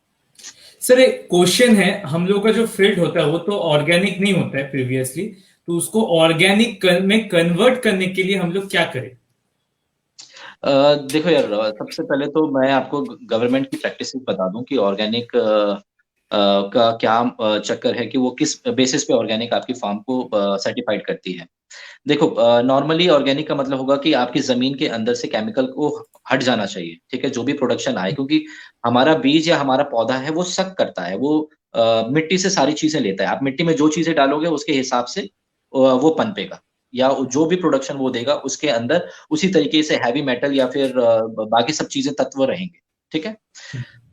सर एक क्वेश्चन है, हम लोग का जो फील्ड होता है वो तो ऑर्गेनिक नहीं होता है प्रीवियसली, तो उसको ऑर्गेनिक में कन्वर्ट करने के लिए हम लोग क्या करें? देखो यार, सबसे पहले तो मैं आपको गवर्नमेंट की प्रैक्टिसेस बता दूं कि ऑर्गेनिक का क्या चक्कर है, कि वो किस बेसिस पे ऑर्गेनिक आपकी फार्म को सर्टिफाइड करती है। देखो, नॉर्मली ऑर्गेनिक का मतलब होगा कि आपकी जमीन के अंदर से केमिकल को हट जाना चाहिए, ठीक है, जो भी प्रोडक्शन आए, क्योंकि हमारा बीज या हमारा पौधा है वो सक करता है, वो मिट्टी से सारी चीजें लेता है। आप मिट्टी में जो चीजें डालोगे उसके हिसाब से वो पनपेगा, या जो भी प्रोडक्शन वो देगा उसके अंदर उसी तरीके से हैवी मेटल या फिर बाकी सब चीजें तत्व रहेंगे, ठीक है।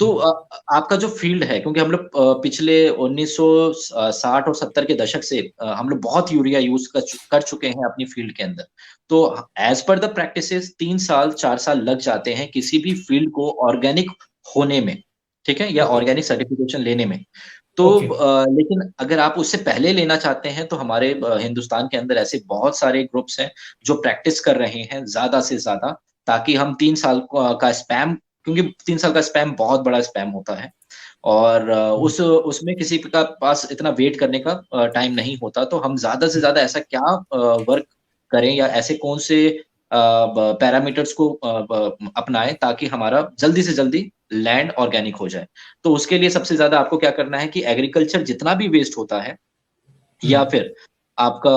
तो आपका जो फील्ड है, क्योंकि हम लोग पिछले 1960 और 70 के दशक से हम लोग बहुत यूरिया यूज कर चुके हैं अपनी फील्ड के अंदर। तो एज पर द प्रैक्टिसेस 3 साल 4 साल लग जाते हैं किसी भी फील्ड को ऑर्गेनिक होने में, ठीक है, या ओके ऑर्गेनिक सर्टिफिकेशन लेने में। तो ओके। लेकिन अगर आप उससे पहले लेना चाहते हैं तो हमारे हिंदुस्तान के अंदर ऐसे बहुत सारे ग्रुप्स हैं जो प्रैक्टिस कर रहे हैं ज्यादा से ज्यादा, ताकि हम 3 साल का स्पैम, क्योंकि 3 साल का स्पैम बहुत बड़ा स्पैम होता है, और उसमें किसी का पास इतना वेट करने का टाइम नहीं होता, तो हम ज्यादा से ज्यादा ऐसा क्या वर्क करें या ऐसे कौन से पैरामीटर्स को अपनाएं ताकि हमारा जल्दी से जल्दी लैंड ऑर्गेनिक हो जाए। तो उसके लिए सबसे ज्यादा आपको क्या करना है कि एग्रीकल्चर जितना भी वेस्ट होता है, या फिर आपका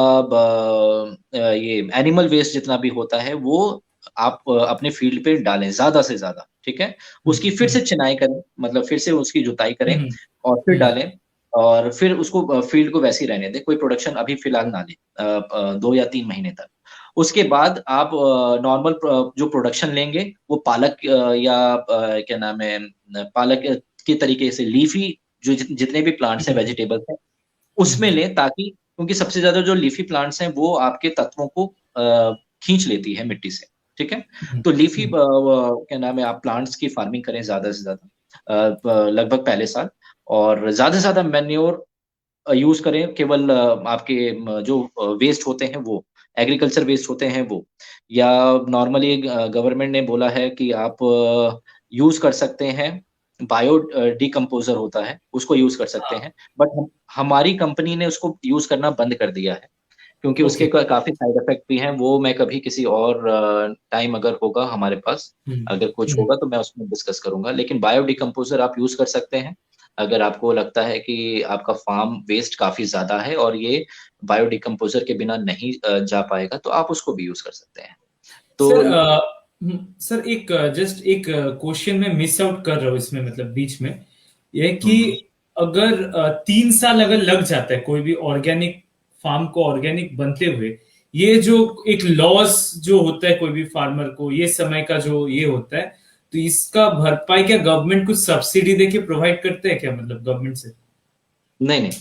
ये एनिमल वेस्ट जितना भी होता है, वो आप अपने फील्ड पे डालें ज्यादा से ज्यादा, ठीक है। उसकी फिर से चिनाई करें, मतलब फिर से उसकी जुताई करें और फिर डालें, और फिर उसको फील्ड को वैसे ही रहने दें, कोई प्रोडक्शन अभी फिलहाल ना लें 2 या 3 महीने तक। उसके बाद आप नॉर्मल जो प्रोडक्शन लेंगे वो पालक या क्या नाम है, पालक के तरीके से लीफी जो जितने भी प्लांट्स हैं, वेजिटेबल्स हैं, उसमें लें, ताकि क्योंकि सबसे ज्यादा जो लीफी प्लांट्स हैं वो आपके तत्वों को खींच लेती है मिट्टी से, ठीक है। तो लीफी क्या नाम है, आप प्लांट्स की फार्मिंग करें ज्यादा से ज्यादा लगभग पहले साल, और ज्यादा से ज्यादा मैन्योर यूज करें, केवल आपके जो वेस्ट होते हैं वो एग्रीकल्चर वेस्ट होते हैं वो, या नॉर्मली गवर्नमेंट ने बोला है कि आप यूज कर सकते हैं, बायो डिकम्पोजर होता है उसको यूज कर सकते हैं, बट हमारी कंपनी ने उसको यूज करना बंद कर दिया है, क्योंकि उसके ओके। काफी साइड इफेक्ट भी हैं। वो मैं कभी किसी और टाइम अगर होगा हमारे पास, अगर कुछ होगा तो मैं उसमें डिस्कस करूंगा, लेकिन बायो डिकम्पोजर आप यूज कर सकते हैं अगर आपको लगता है कि आपका फार्म वेस्ट काफी ज्यादा है और ये बायो डिकम्पोजर के बिना नहीं जा पाएगा, तो आप उसको भी यूज कर सकते हैं। तो सर सर एक जस्ट एक क्वेश्चन में मिस आउट कर रहा हूँ इसमें, मतलब बीच में, ये कि हम्म, अगर 3 साल अगर लग जाता है कोई भी ऑर्गेनिक फार्म को ऑर्गेनिक बनते हुए, ये जो एक लॉस जो होता है कोई भी फार्मर को, ये समय का जो ये होता है, तो इसका भरपाई क्या गवर्नमेंट कुछ सब्सिडी देके प्रोवाइड करते हैं क्या, मतलब गवर्नमेंट से? नहीं नहीं,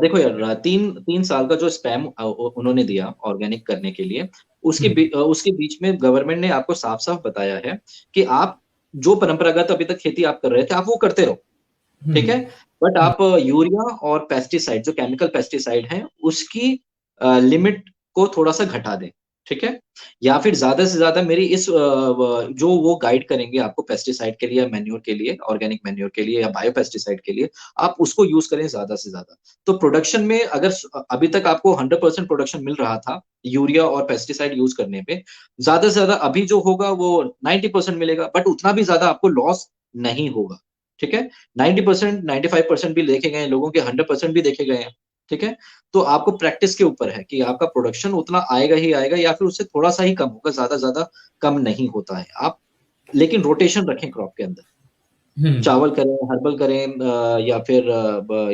देखो यार, 3 3 साल का जो स्पैम उन्होंने दिया ऑर्गेनिक करने के लिए, हम्म उसके बीच में गवर्नमेंट ने आपको साफ साफ बताया है कि आप जो परंपरागत अभी तक खेती आप कर रहे थे आप वो करते रहो, ठीक हम्म है, बट आप यूरिया और पेस्टिसाइड जो केमिकल पेस्टिसाइड है उसकी लिमिट को थोड़ा सा घटा दें, ठीक है, या फिर ज्यादा से ज्यादा मेरी इस जो वो गाइड करेंगे आपको पेस्टिसाइड के लिए, मैन्योर के लिए, ऑर्गेनिक मैन्योर के लिए या बायो पेस्टिसाइड के लिए, आप उसको यूज करें ज्यादा से ज्यादा। तो प्रोडक्शन में अगर अभी तक आपको 100% प्रोडक्शन मिल रहा था यूरिया और पेस्टिसाइड यूज करने पे, ज्यादा से ज्यादा अभी जो होगा वो 90% मिलेगा, बट उतना भी ज्यादा आपको लॉस नहीं होगा, ठीक है। 90%, 95% भी देखे गए हैं, लोगों के 100% भी देखे गए हैं, ठीक है। तो आपको प्रैक्टिस के ऊपर है कि आपका प्रोडक्शन उतना आएगा ही आएगा या फिर उससे थोड़ा सा ही कम होगा, ज्यादा कम नहीं होता है। आप लेकिन रोटेशन रखें क्रॉप के अंदर, हम्म चावल करें, हर्बल करें, या फिर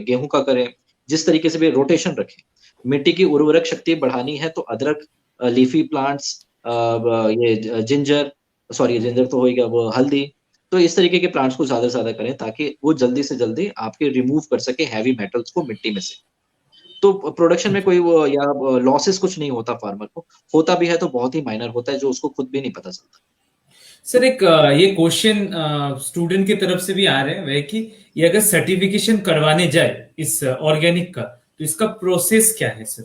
गेहूं का करें, जिस तरीके से भी रोटेशन रखें। मिट्टी की उर्वरक शक्ति बढ़ानी है तो अदरक, लीफी प्लांट्स, ये जिंजर, सॉरी जिंजर तो हो ही गया, वो हल्दी। तो इस तरीके के प्लांट्स को ज्यादा से ज्यादा करें ताकि वो जल्दी से जल्दी आपके रिमूव कर सके हैवी मेटल्स को मिट्टी में से। तो प्रोडक्शन में कोई वो या लॉसेस कुछ नहीं होता फार्मर को, होता भी है तो बहुत ही माइनर होता है जो उसको खुद भी नहीं पता चलता। सर एक ये क्वेश्चन स्टूडेंट की तरफ से भी आ रहे हैं वह कि ये अगर सर्टिफिकेशन करवाने जाए इस ऑर्गेनिक का तो इसका प्रोसेस क्या है सर?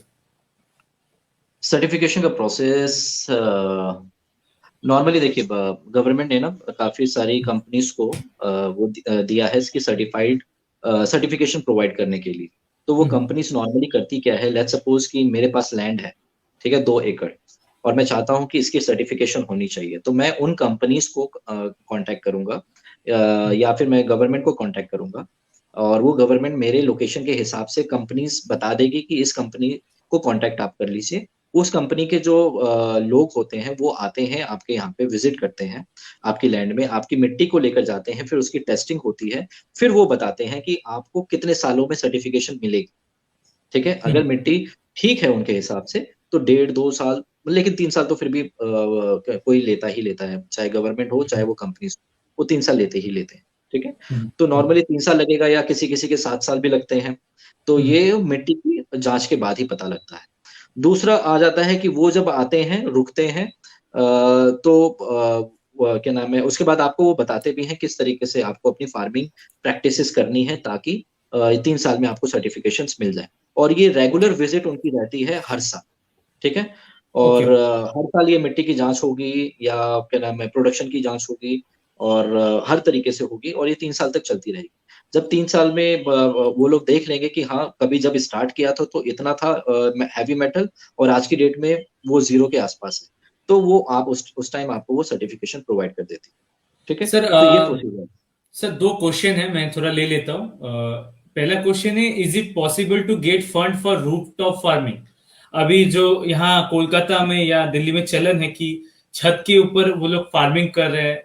सर्टिफिकेशन का प्रोसेस नॉर्मली देखिए, गवर्नमेंट ने ना काफी सारी कंपनीज को वो दिया है इसकी सर्टिफाइड सर्टिफिकेशन प्रोवाइड करने के लिए। तो वो हम्म, कंपनीज नॉर्मली करती क्या है, लेट्स सपोज कि मेरे पास लैंड है, ठीक है, 2 एकड़, और मैं चाहता हूँ कि इसकी सर्टिफिकेशन होनी चाहिए, तो मैं उन कंपनीज को कांटेक्ट करूंगा, या फिर मैं गवर्नमेंट को कांटेक्ट करूंगा, और वो गवर्नमेंट मेरे लोकेशन के हिसाब से कंपनीज बता देगी कि इस कंपनी को कांटेक्ट आप कर लीजिए। उस कंपनी के जो लोग होते हैं वो आते हैं आपके यहाँ पे, विजिट करते हैं आपकी लैंड में, आपकी मिट्टी को लेकर जाते हैं, फिर उसकी टेस्टिंग होती है, फिर वो बताते हैं कि आपको कितने सालों में सर्टिफिकेशन मिलेगी। ठीक है, अगर हम्म, मिट्टी ठीक है उनके हिसाब से तो 1.5-2 साल, लेकिन 3 साल तो फिर भी कोई लेता ही लेता है, चाहे गवर्नमेंट हो चाहे वो कंपनी, वो 3 साल लेते ही लेते हैं। ठीक है, हम्म, तो हम्म, नॉर्मली 3 साल लगेगा या किसी किसी के 7 साल भी लगते हैं। तो हम्म, ये मिट्टी की जांच के बाद ही पता लगता है। दूसरा आ जाता है कि वो जब आते हैं, रुकते हैं, तो क्या नाम है, उसके बाद आपको वो बताते भी हैं किस तरीके से आपको अपनी फार्मिंग प्रैक्टिसेस करनी है ताकि 3 साल में आपको सर्टिफिकेशंस मिल जाए। और ये रेगुलर विजिट उनकी रहती है हर साल। ठीक है, ओके। और हर साल ये मिट्टी की जांच होगी, या क्या नाम है, प्रोडक्शन की जांच होगी, और हर तरीके से होगी, और ये 3 साल तक चलती रहेगी। जब 3 साल में वो लोग देख लेंगे कि हाँ, कभी जब स्टार्ट किया था तो इतना था हैवी मेटल, और आज की डेट में वो जीरो के आसपास है, तो वो आप उस टाइम आपको वो सर्टिफिकेशन प्रोवाइड कर देती है। ठीक है, सर तो ये प्रोसीजर। सर दो क्वेश्चन है, मैं थोड़ा ले लेता हूँ। पहला क्वेश्चन है, is it possible to get fund for rooftop farming? अभी जो यहाँ कोलकाता में या दिल्ली में चलन है कि छत के ऊपर वो लोग फार्मिंग कर रहे हैं,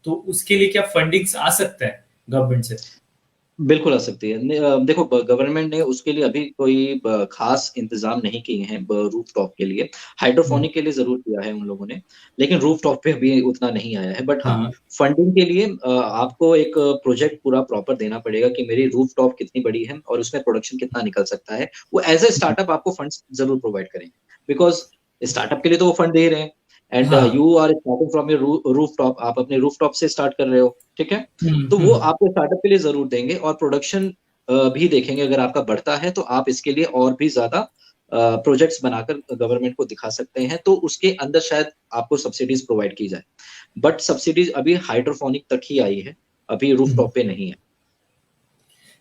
तो उसके लिए क्या फंडिंग्स आ सकता है गवर्नमेंट से? बिल्कुल आ सकती है। देखो, गवर्नमेंट ने उसके लिए अभी कोई खास इंतजाम नहीं किए हैं रूफ टॉप के लिए। हम्म, हाइड्रोपोनिक के लिए जरूर किया है उन लोगों ने, लेकिन रूफ टॉप पे अभी उतना नहीं आया है। बट हाँ, हाँ, फंडिंग के लिए आपको एक प्रोजेक्ट पूरा प्रॉपर देना पड़ेगा कि मेरी रूफ टॉप कितनी बड़ी है और उसमें प्रोडक्शन कितना निकल सकता है। वो एज ए स्टार्टअप आपको फंड्स जरूर प्रोवाइड करेंगे, बिकॉज स्टार्टअप के लिए तो वो फंड दे रहे हैं, एंड हाँ, you are starting from your roof top, आप अपने रूफ टॉप से स्टार्ट कर रहे हो। ठीक है, हम्म, तो वो आपको स्टार्टअप के लिए जरूर देंगे, और प्रोडक्शन भी देखेंगे, अगर आपका बढ़ता है तो आप इसके लिए और भी ज्यादा प्रोजेक्ट्स बनाकर गवर्नमेंट को दिखा सकते हैं, तो उसके अंदर शायद आपको सब्सिडीज प्रोवाइड की जाए। बट सब्सिडीज अभी हाइड्रोफोनिक तक ही आई है, अभी हम्म। रूफटॉप पे नहीं है।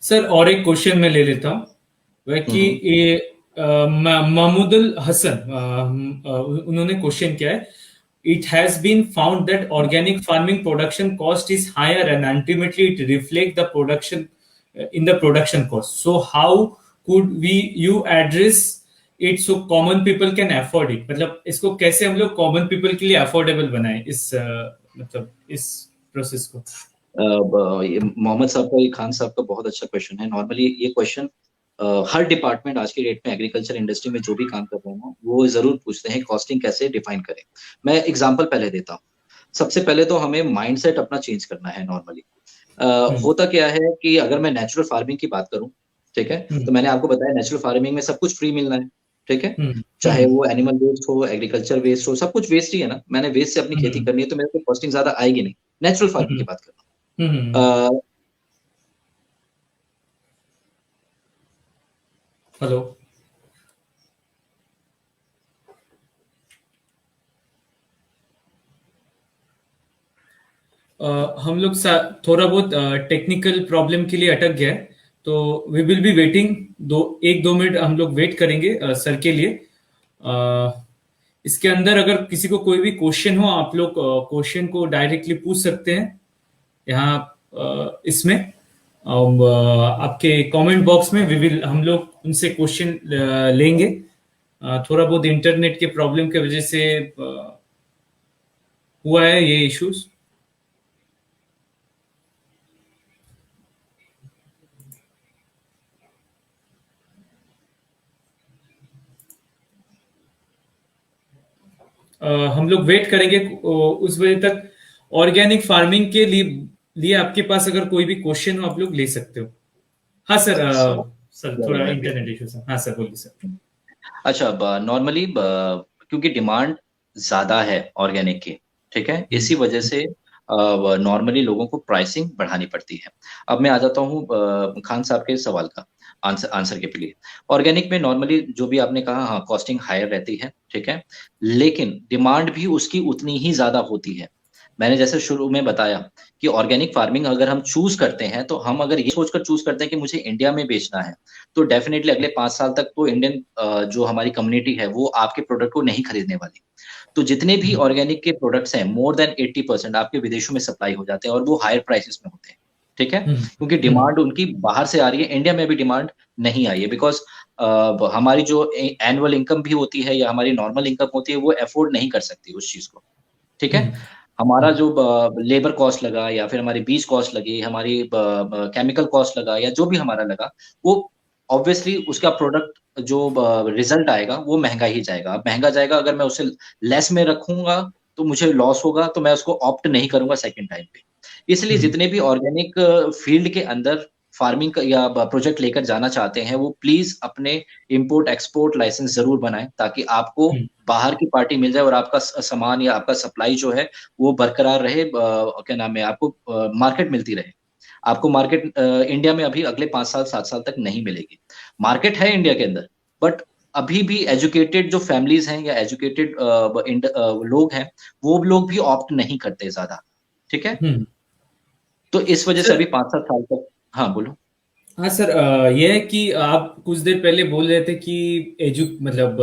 सर और एक क्वेश्चन मैं ले लेता हूँ, वह कि हम्म। ये महमूदुल हसन, उन्होंने क्वेश्चन किया है, it has been found that organic farming production cost is higher and ultimately it reflect the production in the production cost, so how could we you address it so common people can afford it? मतलब इसको कैसे हम लोग कॉमन पीपल के लिए अफोर्डेबल बनाए इस मतलब इस प्रोसेस को? ये मोहम्मद साहब का, ये खान साहब का बहुत अच्छा क्वेश्चन है। नॉर्मली ये क्वेश्चन हर डिपार्टमेंट आज की डेट में एग्रीकल्चर इंडस्ट्री में जो भी काम कर रहे हैं वो जरूर पूछते हैं, कॉस्टिंग कैसे डिफाइन करें। मैं एग्जांपल पहले देता हूँ। सबसे पहले तो हमें माइंडसेट अपना चेंज करना है नॉर्मली। हम्म, होता क्या है कि अगर मैं नेचुरल फार्मिंग की बात करूं, ठीक है, हम्म, तो मैंने आपको बताया नेचुरल फार्मिंग में सब कुछ फ्री मिलना है। ठीक है, हम्म, चाहे वो एनिमल वेस्ट हो, एग्रीकल्चर वेस्ट हो, सब कुछ वेस्ट ही है ना, मैंने वेस्ट से अपनी खेती हम्म, करनी है तो मेरे को कॉस्टिंग ज्यादा आएगी नहीं। नेचुरल फार्मिंग की हम्म, बात कर हम्म। रहा हूँ। हेलो। हम लोग थोड़ा बहुत टेक्निकल प्रॉब्लम के लिए अटक गया है, तो we will be waiting, 1-2 minute हम लोग वेट करेंगे सर के लिए। अ, इसके अंदर अगर किसी को कोई भी क्वेश्चन हो, आप लोग क्वेश्चन को डायरेक्टली पूछ सकते हैं यहाँ इसमें, आपके कमेंट बॉक्स में वी विल हम लोग उनसे क्वेश्चन लेंगे। थोड़ा बहुत इंटरनेट के प्रॉब्लम की वजह से हुआ है ये इश्यूज। हम लोग वेट करेंगे उस बजे तक। ऑर्गेनिक फार्मिंग के लिए आपके पास अगर कोई भी क्वेश्चन हो आप लोग ले सकते हो। हाँ सर, सो सर थोड़ा इंटरनेट इशू सर। हाँ सर, बोलिए सर। अच्छा, नॉर्मली क्योंकि डिमांड ज्यादा है ऑर्गेनिक की, ठीक है, इसी वजह से नॉर्मली लोगों को प्राइसिंग बढ़ानी पड़ती है। अब मैं आ जाता हूँ खान साहब के सवाल का आंसर आंसर के लिए। ऑर्गेनिक में नॉर्मली जो भी आपने कहा, हाँ, कॉस्टिंग हायर रहती है, ठीक है, लेकिन डिमांड भी उसकी उतनी ही ज्यादा होती है। मैंने जैसे शुरू में बताया कि ऑर्गेनिक फार्मिंग अगर हम चूज करते हैं, तो हम अगर ये सोचकर चूज करते हैं कि मुझे इंडिया में बेचना है, तो डेफिनेटली अगले 5 साल तक तो इंडियन जो हमारी कम्युनिटी है वो आपके प्रोडक्ट को नहीं खरीदने वाली। तो जितने भी ऑर्गेनिक के प्रोडक्ट्स हैं, मोर देन 80% आपके विदेशों में सप्लाई हो जाते हैं और वो हायर प्राइसेस में होते हैं, ठीक है, हम्म। क्योंकि डिमांड उनकी बाहर से आ रही है, इंडिया में भी डिमांड नहीं आई है, बिकॉज हमारी जो एनुअल इनकम भी होती है या हमारी नॉर्मल इनकम होती है वो अफोर्ड नहीं कर सकती उस चीज को, ठीक है। हम्म। हमारा हम्म। जो लेबर कॉस्ट लगा या फिर हमारी बीज कॉस्ट लगी, हमारी केमिकल कॉस्ट लगा या जो भी हमारा लगा, वो ऑब्वियसली उसका प्रोडक्ट जो रिजल्ट आएगा वो महंगा ही जाएगा। अब महंगा जाएगा, अगर मैं उसे लेस में रखूंगा तो मुझे लॉस होगा, तो मैं उसको ऑप्ट नहीं करूंगा सेकंड टाइम पे। इसलिए हम्म। जितने भी ऑर्गेनिक फील्ड के अंदर फार्मिंग या प्रोजेक्ट लेकर जाना चाहते हैं, वो प्लीज अपने इंपोर्ट एक्सपोर्ट लाइसेंस जरूर बनाएं, ताकि आपको हम्म। बाहर की पार्टी मिल जाए और आपका सामान या आपका सप्लाई जो है वो बरकरार रहे, क्या नाम है, आपको मार्केट मिलती रहे। आपको मार्केट इंडिया में अभी अगले 5 साल 7 साल तक नहीं मिलेगी। मार्केट है इंडिया के अंदर, बट अभी भी एजुकेटेड जो फैमिलीज हैं या एजुकेटेड लोग हैं, वो लोग भी ऑप्ट नहीं करते ज्यादा, ठीक है। हम्म। तो इस वजह से सर, अभी 5 7 साल तक, हाँ बोलो। हाँ सर, ये है कि आप कुछ देर पहले बोल रहे थे कि मतलब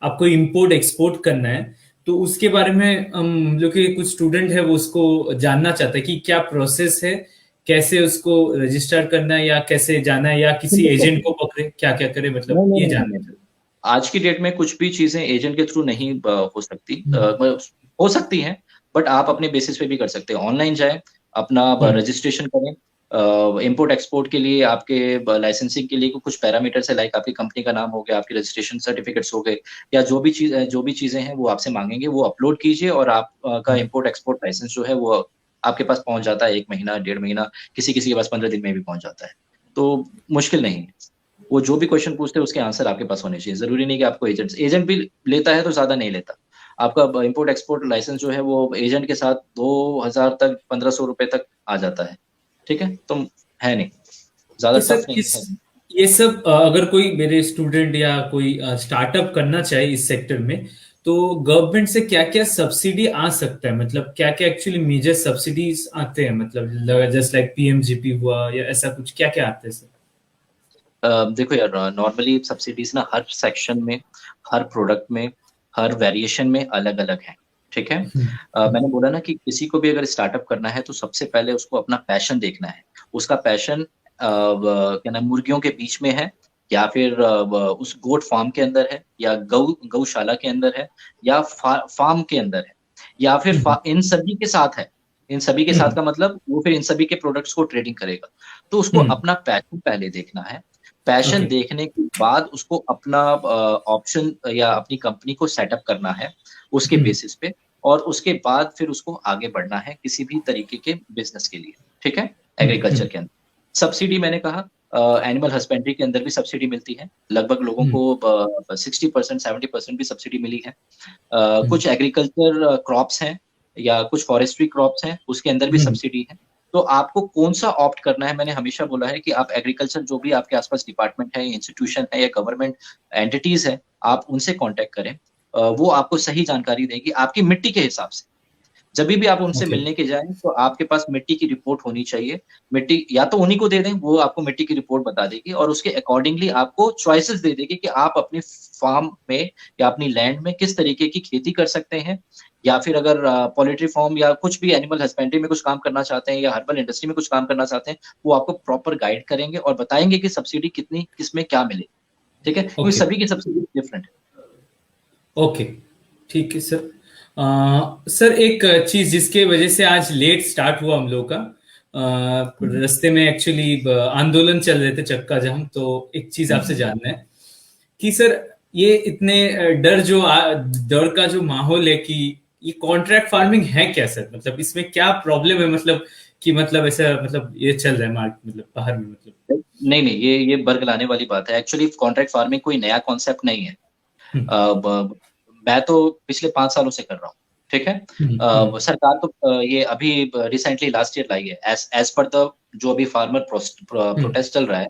आपको इंपोर्ट एक्सपोर्ट करना है। तो उसके बारे में हम लोग के कुछ स्टूडेंट है वो उसको जानना चाहते हैं कि क्या प्रोसेस है, कैसे उसको रजिस्टर करना है, या कैसे जाना है, या किसी एजेंट को पकड़े, क्या क्या करे, नहीं मतलब नहीं ये नहीं जानना नहीं नहीं। आज की डेट में कुछ भी चीजें एजेंट के थ्रू नहीं हो सकती, चाहते हो सकती हैं, बट आप अपने बेसिस पे भी कर सकते हैं। ऑनलाइन जाएं, अपना हैं। रजिस्ट्रेशन करें। इंपोर्ट एक्सपोर्ट के लिए आपके लाइसेंसिंग के लिए कुछ पैरामीटर्स है, लाइक आपकी कंपनी का नाम हो गया, आपके रजिस्ट्रेशन सर्टिफिकेट्स हो गए, या जो भी चीजें हैं वो आपसे मांगेंगे, वो अपलोड कीजिए और आप का इंपोर्ट एक्सपोर्ट लाइसेंस जो है वो आपके पास पहुंच जाता है 1 महीना 1.5 महीना, किसी किसी के पास 15 दिन में भी पहुंच जाता है। तो मुश्किल नहीं है। वो जो भी क्वेश्चन पूछते हैं उसके आंसर आपके पास होने चाहिए। जरूरी नहीं कि आपको एजेंट भी लेता है तो ज्यादा नहीं लेता। आपका इंपोर्ट एक्सपोर्ट लाइसेंस जो है वो एजेंट के साथ 2000 तक 1500 रुपए तक आ जाता है, ठीक है, तो है नहीं, ज्यादा तो टफ सर नहीं इस है। ये सब अगर कोई मेरे स्टूडेंट या कोई स्टार्टअप करना चाहे इस सेक्टर में, तो गवर्नमेंट से क्या क्या सब्सिडी आ सकता है, मतलब क्या क्या एक्चुअली मेजर सब्सिडीज आते हैं, मतलब जस्ट लाइक पीएमजीपी हुआ या ऐसा कुछ, क्या क्या आते हैं सर? देखो यार, नॉर्मली सब्सिडीज ना हर सेक्शन में, हर प्रोडक्ट में, हर वेरिएशन में अलग अलग है, ठीक है। मैंने बोला ना कि किसी को भी अगर स्टार्टअप करना है तो सबसे पहले उसको अपना पैशन देखना है। उसका पैशन क्या नाम, मुर्गियों के बीच में है, या फिर उस गोट फार्म के अंदर है, या गौशाला के अंदर है, या फार्म के अंदर है, या फिर इन सभी के साथ है। इन सभी के साथ का मतलब वो फिर इन सभी के प्रोडक्ट्स को ट्रेडिंग करेगा। तो उसको अपना पैशन पहले देखना है। Passion okay. देखने के बाद उसको अपना ऑप्शन या अपनी कंपनी को सेटअप करना है उसके बेसिस पे, और उसके बाद फिर उसको आगे बढ़ना है किसी भी तरीके के बिजनेस के लिए, ठीक है, एग्रीकल्चर के अंदर। सब्सिडी मैंने कहा, एनिमल हस्बेंड्री के अंदर भी सब्सिडी मिलती है, लगभग लोगों को 60% 70% भी सब्सिडी मिली है। कुछ एग्रीकल्चर क्रॉप्स हैं या कुछ फॉरेस्ट्री क्रॉप्स हैं, उसके अंदर भी सब्सिडी है। तो आपको कौन सा ऑप्ट करना है, मैंने हमेशा बोला है कि आप एग्रीकल्चर जो भी आपके आसपास डिपार्टमेंट है, इंस्टीट्यूशन है या गवर्नमेंट एंटिटीज है, आप उनसे कांटेक्ट करें। वो आपको सही जानकारी देगी आपकी मिट्टी के हिसाब से। जब भी आप उनसे ओके। मिलने के जाएं तो आपके पास मिट्टी की रिपोर्ट होनी चाहिए। मिट्टी या तो उन्हीं को दे दें, वो आपको मिट्टी की रिपोर्ट बता देगी और उसके अकॉर्डिंगली आपको चॉइसेस दे देगी कि आप अपने फार्म में या अपनी लैंड में किस तरीके की खेती कर सकते हैं। या फिर अगर पोल्ट्री फार्म या कुछ भी एनिमल हस्बेंड्री में कुछ काम करना चाहते हैं या हर्बल इंडस्ट्री में कुछ काम करना चाहते हैं, वो आपको प्रॉपर गाइड करेंगे और बताएंगे कि सब्सिडी कितनी किसमें क्या मिले, ठीक है, क्योंकि ओके। सभी की सब्सिडी डिफरेंट है। ओके। ठीक है सर। सर, एक चीज जिसके वजह से आज लेट स्टार्ट हुआ हम लोग का, रास्ते में एक्चुअली आंदोलन चल रहे थे, चक्का जाम। तो एक चीज आपसे जानना है कि सर, ये इतने डर का जो माहौल है कि ये कॉन्ट्रैक्ट फार्मिंग है क्या सर, मतलब इसमें क्या प्रॉब्लम है, मतलब कि मतलब ऐसा मतलब ये चल रहा है मार्केट, मतलब बाहर में मतलब। नहीं नहीं, ये बर्ग लाने वाली बात है। एक्चुअली कॉन्ट्रैक्ट फार्मिंग कोई नया कॉन्सेप्ट नहीं है। हम्म, मैं तो पिछले 5 सालों से कर रहा हूँ। ठीक है। सरकार तो ये अभी रिसेंटली लास्ट ईयर लाई है, एज पर द जो अभी फार्मर हम्म, प्रोटेस्ट चल रहा है,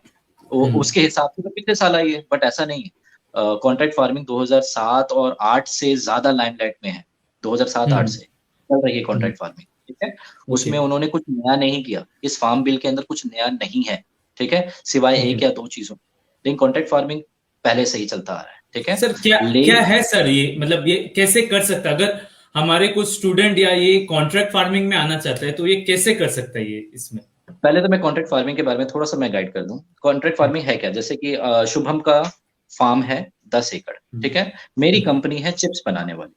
हम्म, उसके हिसाब से तो पिछले साल आई है, बट ऐसा नहीं है। कॉन्ट्रैक्ट फार्मिंग 2007 और 8 से ज्यादा लाइमलाइट में है। 2007-8 हम्म, से चल रही है हम्म, कॉन्ट्रैक्ट फार्मिंग। ठीक है। ओके, उसमें उन्होंने कुछ नया नहीं किया, इस फार्म बिल के अंदर कुछ नया नहीं है। ठीक है, सिवाय ओके। एक या दो चीजों। लेकिन कॉन्ट्रैक्ट फार्मिंग पहले से ही चलता आ रहा है। ठीक है। सर क्या ले क्या है सर ये, मतलब ये कैसे कर सकता है? अगर हमारे कुछ स्टूडेंट या ये कॉन्ट्रैक्ट फार्मिंग में आना चाहता है तो ये कैसे कर सकता है ये इसमें? पहले तो मैं कॉन्ट्रैक्ट फार्मिंग के बारे में थोड़ा सा मैं गाइड कर दूं। कॉन्ट्रैक्ट हम्म, फार्मिंग है क्या, जैसे कि शुभम का फार्म है 10 एकड़। ठीक है। मेरी हम्म, कंपनी है चिप्स बनाने वाली।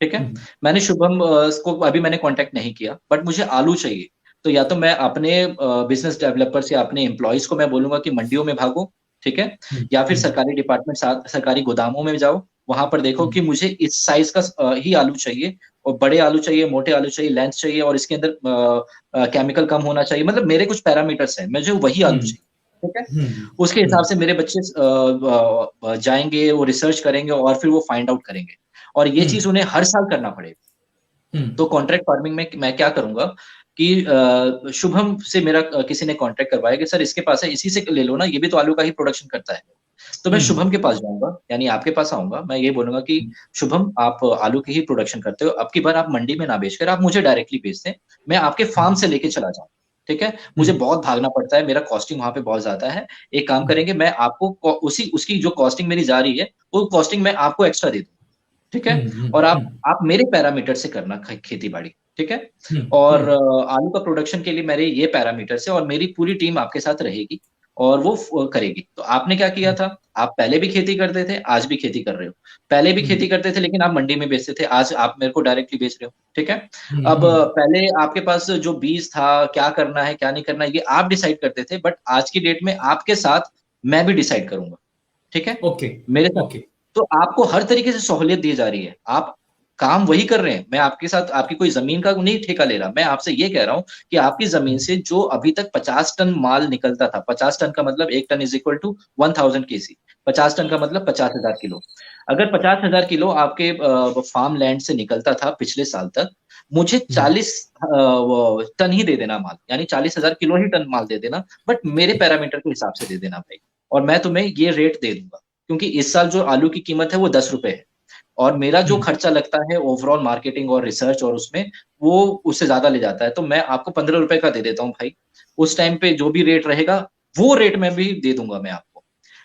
ठीक है। हम्म, मैंने शुभम को अभी मैंने कांटेक्ट नहीं किया, बट मुझे आलू चाहिए। तो या तो मैं अपने बिजनेस डेवलपर्स या अपने एम्प्लॉयज को मैं बोलूंगा कि मंडियों में भागो। ठीक है। हम्म, या फिर हम्म, सरकारी डिपार्टमेंट, सरकारी गोदामों में जाओ, वहां पर देखो हम्म, कि मुझे इस साइज का ही आलू चाहिए, और बड़े आलू चाहिए, मोटे आलू चाहिए, लेंथ चाहिए, और इसके अंदर केमिकल कम होना चाहिए। मतलब मेरे कुछ पैरामीटर्स हैं, मुझे वही आलू हम्म, चाहिए। ठीक है। हम्म, उसके हिसाब हम्म, से मेरे बच्चे जाएंगे, वो रिसर्च करेंगे और फिर वो फाइंड आउट करेंगे, और ये चीज हम्म, उन्हें हर साल करना पड़ेगा। हम्म, तो कॉन्ट्रैक्ट फार्मिंग में मैं क्या करूंगा कि शुभम से मेरा किसी ने कॉन्ट्रैक्ट करवाया कि सर इसके पास है, इसी से ले लो ना, ये भी तो आलू का ही प्रोडक्शन करता है। तो मैं हम्म, शुभम के पास जाऊंगा, यानी आपके पास आऊंगा, मैं ये बोलूंगा कि शुभम, आप आलू की ही प्रोडक्शन करते हो, अब की बार आप मंडी में ना बेचकर आप मुझे डायरेक्टली बेच दें, मैं आपके फार्म से लेके चला जाऊँ। ठीक है। मुझे हम्म, बहुत भागना पड़ता है, मेरा कॉस्टिंग वहां पे बहुत ज्यादा है। एक काम करेंगे, मैं आपको उसी उसकी जो कॉस्टिंग मेरी जा रही है, वो कॉस्टिंग मैं आपको एक्स्ट्रा दे दूँ। ठीक है। हम्म, और आप हम्म, आप मेरे पैरामीटर से करना खेती बाड़ी। ठीक है। हम्म, और हम्म, आलू का प्रोडक्शन के लिए मेरे ये पैरामीटर्स है, और मेरी पूरी टीम आपके साथ रहेगी, और वो करेगी। तो आपने क्या किया था, आप पहले भी खेती करते थे, आज भी खेती कर रहे हो। पहले भी हम्म, खेती करते थे लेकिन आप मंडी में बेचते थे, आज आप मेरे को डायरेक्टली बेच रहे हो। ठीक है। अब हम्म, पहले आपके पास जो बीज था, क्या करना है क्या नहीं करना है, ये आप डिसाइड करते थे, बट आज की डेट में आपके साथ मैं भी डिसाइड करूंगा। ठीक है। ओके, मेरे साथ। ओके, तो आपको हर तरीके से सहूलियत दी जा रही है, आप काम वही कर रहे हैं। मैं आपके साथ आपकी कोई जमीन का नहीं ठेका ले रहा, मैं आपसे ये कह रहा हूं कि आपकी जमीन से जो अभी तक 50 टन माल निकलता था, 50 टन का मतलब 1 ton is equal to 1000 kg, 50 ton का मतलब 50,000 किलो। अगर 50,000 किलो आपके फार्म लैंड से निकलता था पिछले साल तक, मुझे हम्म, 40 टन ही दे देना माल, यानी 40,000 किलो ही टन माल दे देना, बट मेरे पैरामीटर के हिसाब से दे देना भाई, और मैं तुम्हें ये रेट दे दूंगा। क्योंकि इस साल जो आलू की कीमत है वो 10 रुपए है, और मेरा जो हम्म, खर्चा लगता है ओवरऑल मार्केटिंग और रिसर्च और उसमें, वो उससे ज्यादा ले जाता है। तो मैं आपको 15 रुपए का दे देता हूँ भाई। उस टाइम पे जो भी रेट रहेगा, वो रेट मैं भी दे दूंगा मैं आपको।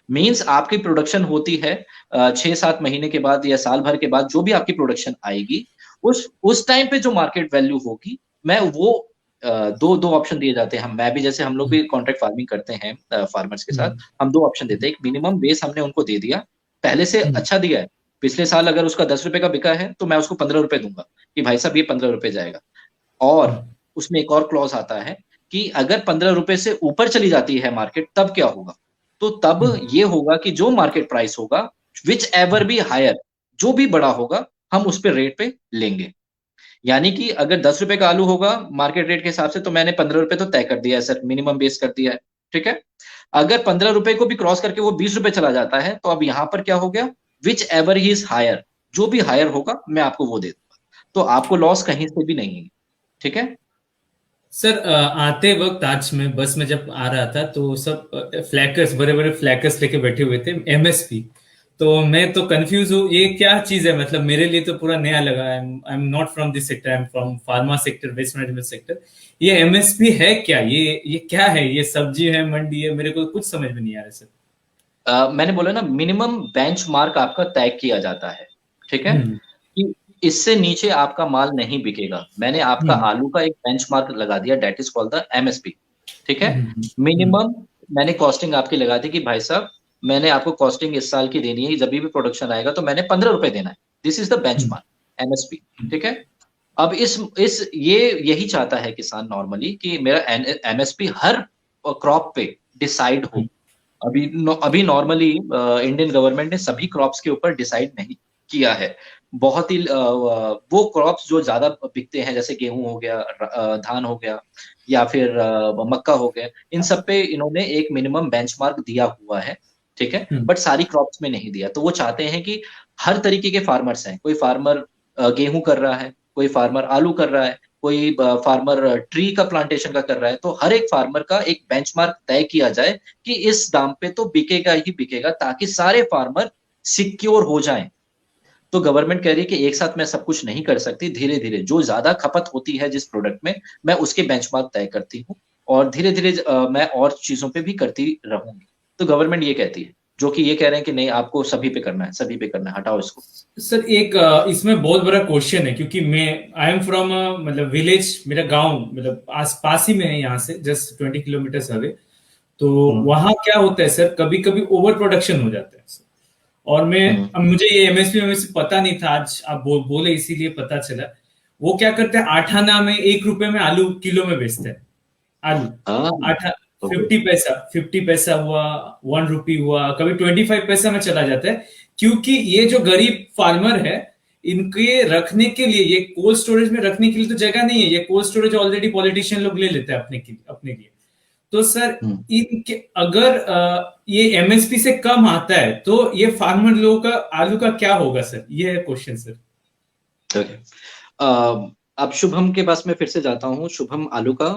मीन्स आपकी प्रोडक्शन होती है 6-7 महीने के बाद या साल भर के बाद, जो भी आपकी प्रोडक्शन आएगी, उस टाइम पे जो मार्केट वैल्यू होगी, मैं वो दो दो ऑप्शन दिए जाते हैं। मैं भी, जैसे हम लोग भी कॉन्ट्रैक्ट फार्मिंग करते हैं फार्मर्स के साथ, हम्म, हम दो ऑप्शन देते हैं। एक मिनिमम बेस हमने उनको दे दिया, पहले से हम्म, अच्छा दिया है। पिछले साल अगर उसका 10 रुपए का बिका है, तो मैं उसको 15 रुपए दूंगा कि भाई साहब ये 15 रुपए जाएगा। और हम्म, उसमें एक और क्लॉज आता है कि अगर 15 रुपए से ऊपर चली जाती है मार्केट, तब क्या होगा? तो तब हम्म, ये होगा कि जो मार्केट प्राइस होगा, विच एवर बी हायर, जो भी बड़ा होगा, हम उस पे रेट पे लेंगे। यानी कि अगर 10 रुपए का आलू होगा मार्केट रेट के हिसाब से, तो मैंने 15 रुपए तो तय कर दिया है सर, मिनिमम बेस कर दिया है। ठीक है। अगर 15 रुपए को भी क्रॉस करके वो 20 रुपए चला जाता है, तो अब यहां पर क्या हो गया, विच एवर ही इज हायर, जो भी हायर होगा मैं आपको वो दे दूंगा। तो आपको लॉस कहीं से भी नहीं है। ठीक है। सर आते वक्त आज मैं बस में जब आ रहा था तो सब फ्लैकर्स, बड़े बड़े फ्लैकर्स लेके बैठे हुए थे, एमएसपी। तो मैं तो कंफ्यूज हूँ, ये क्या चीज है, मतलब मेरे लिए तो पूरा नया लगा। I am not from this sector, I am from pharma sector, waste management sector. ये एमएसपी है क्या, ये क्या है? ये सब्जी है, मंडी है, मेरे को कुछ समझ में नहीं आ रहा सर। मैंने बोला ना, मिनिमम बेंचमार्क आपका तय किया जाता है। ठीक है। हम्म, कि इससे नीचे आपका माल नहीं बिकेगा। मैंने आपका हम्म, आलू का एक बेंचमार्क लगा दिया, that is called the MSP. ठीक है। हम्म, हम्म, मिनिमम मैंने कॉस्टिंग आपकी लगा दी कि भाई साहब, मैंने आपको कॉस्टिंग इस साल की देनी है, जब भी प्रोडक्शन आएगा तो मैंने 15 रुपए देना है। This is the hmm, benchmark, MSP. ठीक है। अब इस ये यही चाहता है किसान नॉर्मली कि मेरा एमएसपी हर क्रॉप पे डिसाइड हो। अभी नॉर्मली इंडियन गवर्नमेंट ने सभी क्रॉप्स के ऊपर डिसाइड नहीं किया है। बहुत ही वो क्रॉप्स जो ज्यादा बिकते हैं, जैसे गेहूं हो गया, धान हो गया, या फिर मक्का हो गया, इन सब पे इन्होंने एक मिनिमम बेंचमार्क दिया हुआ है, ठीक है, हम्म। बट सारी क्रॉप्स में नहीं दिया। तो वो चाहते हैं कि हर तरीके के फार्मर्स हैं, कोई फार्मर गेहूं कर रहा है, कोई फार्मर आलू कर रहा है, कोई फार्मर ट्री का प्लांटेशन का कर रहा है, तो हर एक फार्मर का एक बेंचमार्क तय किया जाए कि इस दाम पे तो बिकेगा ही बिकेगा, ताकि सारे फार्मर सिक्योर हो जाएं। तो गवर्नमेंट कह रही है कि एक साथ मैं सब कुछ नहीं कर सकती, धीरे धीरे जो ज्यादा खपत होती है जिस प्रोडक्ट में, मैं उसके बेंचमार्क तय करती हूँ, और धीरे धीरे मैं और चीजों पे भी करती रहूंगी। तो गवर्नमेंट ये कहती है, जो कि ये कह रहे हैं कि नहीं, आपको सभी पे करना है, सभी पे करना है, हटाओ इसको। सर एक इसमें बहुत बड़ा क्वेश्चन है, क्योंकि मैं आई एम फ्रॉम मतलब विलेज, मेरा गांव मतलब आस पास ही में है, यहाँ से जस्ट 20 किलोमीटर अवे। तो हम्म। वहां क्या होता है सर, कभी कभी ओवर प्रोडक्शन हो जाता है सर। और मैं हम्म। अब मुझे ये एमएसपी पता नहीं था, आज आप बोले इसीलिए पता चला। वो क्या करते हैं, 8 आना में 1 रुपए में आलू किलो में बेचते हैं। आलू हाँ। आठ ओके। 50 पैसा, 50 पैसा हुआ, 1 रुपी हुआ, कभी 25 पैसा में चला जाता है। क्योंकि ये जो गरीब फार्मर है, इनके रखने के लिए, ये कोल्ड स्टोरेज में रखने के लिए तो जगह नहीं है। ये कोल्ड स्टोरेज ऑलरेडी पॉलिटिशियन लोग ले लेते हैं अपने लिए। तो सर हम्म। इनके अगर ये एमएसपी से कम आता है तो ये फार्मर लोगों का आलू का क्या होगा सर, ये है क्वेश्चन सर। ओके। अब शुभम के पास मैं फिर से जाता हूँ। शुभम आलू का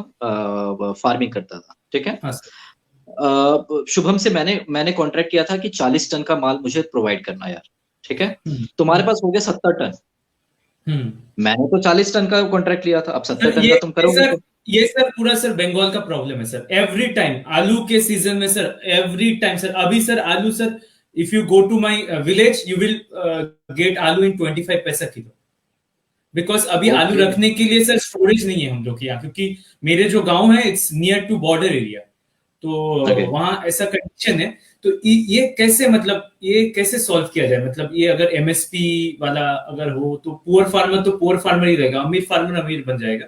फार्मिंग करता था, ठीक है। हाँ सर। शुभम से मैंने कॉन्ट्रैक्ट किया था कि 40 टन का माल मुझे प्रोवाइड करना यार, ठीक है। हम्म। तुम्हारे पास हो गया 70 टन, हम्म। मैंने तो 40 टन का कॉन्ट्रैक्ट लिया था, अब 70 सर टन का तुम करोगे तो। ये सर पूरा सर बंगाल का प्रॉब्लम है सर। एवरी टाइम आलू के सीजन में सर, एवरी टाइम सर, अभी सर आलू sir, if you go to my village you will get aloo in 25 पैसा किलो। बिकॉज अभी आलू ओके। रखने के लिए सर स्टोरेज नहीं है हम लोग के यहाँ, क्योंकि मेरे जो गांव है it's near to border area. तो ओके। वहां ऐसा कंडीशन है। तो ये कैसे, मतलब ये कैसे सॉल्व किया जाए, मतलब ये अगर एमएसपी वाला अगर हो तो पुअर फार्मर तो पुअर फार्मर ही रहेगा, अमीर फार्मर अमीर बन जाएगा।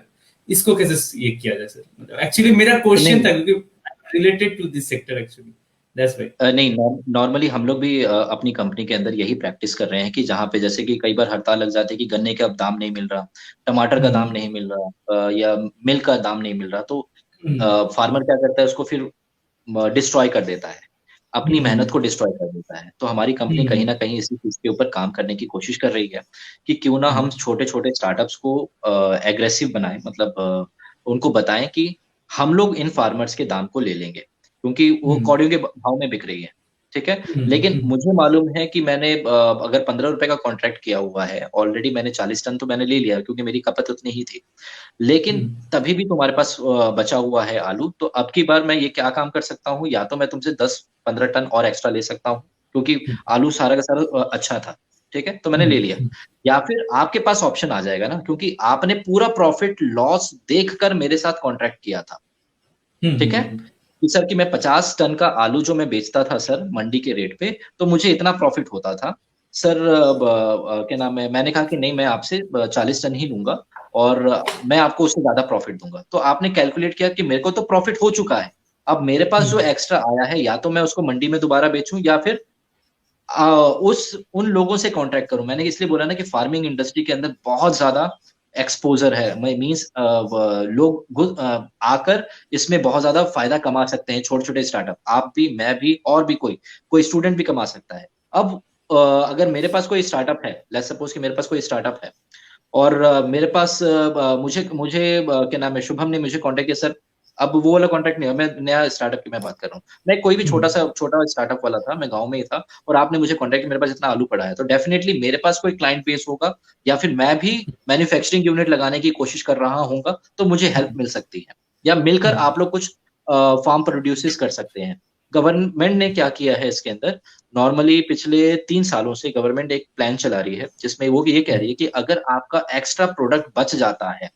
इसको कैसे ये किया जाए सर, मतलब एक्चुअली मेरा क्वेश्चन नहीं, था, क्योंकि related to this sector actually, that's why. नहीं, नॉर्मली हम लोग भी अपनी कंपनी के अंदर यही प्रैक्टिस कर रहे हैं कि जहाँ पे जैसे कि कई बार हड़ताल लग जाती है कि गन्ने का अब दाम नहीं मिल रहा, टमाटर का दाम नहीं मिल रहा, या मिल्क का दाम नहीं मिल रहा, तो फार्मर क्या करता है, उसको फिर डिस्ट्रॉय कर देता है, अपनी मेहनत को डिस्ट्रॉय कर देता है। तो हमारी कंपनी कहीं ना कहीं इसी चीज के ऊपर काम करने की कोशिश कर रही है कि क्यों ना हम छोटे छोटे स्टार्टअप्स को एग्रेसिव बनाएं, मतलब उनको बताएं कि हम लोग इन फार्मर्स के दाम को ले लेंगे, क्योंकि वो कौड़ियों के भाव में बिक रही है, ठीक है। लेकिन मुझे मालूम है कि मैंने अगर 15 रुपए का कॉन्ट्रैक्ट किया हुआ है ऑलरेडी, मैंने 40 टन तो मैंने ले लिया, क्योंकि मेरी खपत उतनी ही थी। लेकिन तभी भी तुम्हारे पास बचा हुआ है आलू, तो अब की बार मैं ये क्या काम कर सकता हूँ, या तो मैं तुमसे 10-15 टन और एक्स्ट्रा ले सकता हूँ, क्योंकि आलू सारा का सारा अच्छा था, ठीक है, तो मैंने ले लिया। या फिर आपके पास ऑप्शन आ जाएगा ना, क्योंकि आपने पूरा प्रॉफिट लॉस देखकर मेरे साथ कॉन्ट्रैक्ट किया था, ठीक है, कि सर कि मैं 50 टन का आलू जो मैं बेचता था सर मंडी के रेट पे, तो मुझे इतना प्रॉफिट होता था सर। क्या नाम है, मैंने कहा कि नहीं, मैं आपसे 40 टन ही लूंगा, और मैं आपको उससे ज्यादा प्रॉफिट दूंगा। तो आपने कैलकुलेट किया कि मेरे को तो प्रॉफिट हो चुका है, अब मेरे पास जो एक्स्ट्रा आया है, या तो मैं उसको मंडी में दोबारा बेचूं, या फिर उस उन लोगों से कॉन्ट्रैक्ट करूं। मैंने इसलिए बोला ना कि फार्मिंग इंडस्ट्री के अंदर बहुत ज्यादा एक्सपोजर है, मीन्स लोग आकर इसमें बहुत ज्यादा फायदा कमा सकते हैं, छोटे छोटे स्टार्टअप, आप भी, मैं भी, और भी कोई कोई स्टूडेंट भी कमा सकता है। अब अगर मेरे पास कोई स्टार्टअप है, लेट्स सपोज कि मेरे पास कोई स्टार्टअप है, और मेरे पास मुझे मुझे क्या नाम है, शुभम ने मुझे कॉन्टेक्ट किया, सर अब वो वाला कॉन्ट्रैक्ट नहीं है, मैं नया स्टार्टअप की मैं बात कर रहा हूँ, मैं कोई भी छोटा स्टार्टअप वाला था, मैं गांव में ही था, और आपने मुझे कॉन्टेक्ट, मेरे पास इतना आलू पड़ा है, तो डेफिनेटली मेरे पास कोई क्लाइंट बेस होगा, या फिर मैं भी मैन्युफैक्चरिंग यूनिट लगाने की कोशिश कर रहा हूँ, तो मुझे हेल्प मिल सकती है, या मिलकर आप लोग कुछ फार्म प्रोड्यूसेस कर सकते हैं। गवर्नमेंट ने क्या किया है इसके अंदर, नॉर्मली पिछले 3 सालों से गवर्नमेंट एक प्लान चला रही है, जिसमें वो ये कह रही है कि अगर आपका एक्स्ट्रा प्रोडक्ट बच जाता है,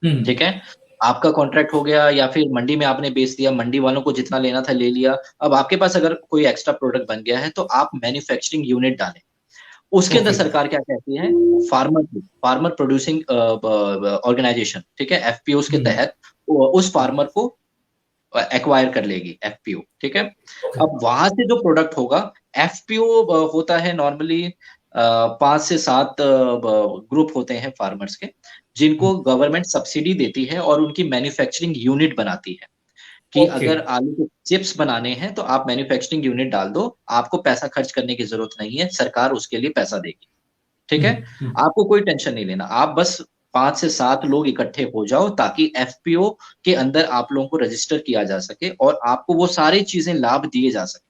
ठीक है, आपका कॉन्ट्रैक्ट हो गया, या फिर मंडी में आपने बेच दिया, मंडी वालों को जितना लेना था ले लिया, अब आपके पास अगर कोई एक्स्ट्रा प्रोडक्ट बन गया है, तो आप मैन्युफैक्चरिंग यूनिट डालें। उसके अंदर सरकार क्या कहती है, फार्मर प्रोड्यूसिंग ऑर्गेनाइजेशन, ठीक है, एफपीओ के तहत उस फार्मर को एक्वायर कर लेगी एफपीओ, ठीक है। ओके। अब वहां से जो प्रोडक्ट होगा, एफपीओ होता है नॉर्मली 5 से 7 ग्रुप होते हैं फार्मर्स के, जिनको गवर्नमेंट सब्सिडी देती है और उनकी मैन्युफैक्चरिंग यूनिट बनाती है कि ओके। अगर आलू के चिप्स बनाने हैं तो आप मैन्युफैक्चरिंग यूनिट डाल दो, आपको पैसा खर्च करने की जरूरत नहीं है, सरकार उसके लिए पैसा देगी, ठीक है। आपको कोई टेंशन नहीं लेना, आप बस 5 से 7 लोग इकट्ठे हो जाओ ताकि एफपीओ के अंदर आप लोगों को रजिस्टर किया जा सके और आपको वो सारी चीजें लाभ दिए जा सके।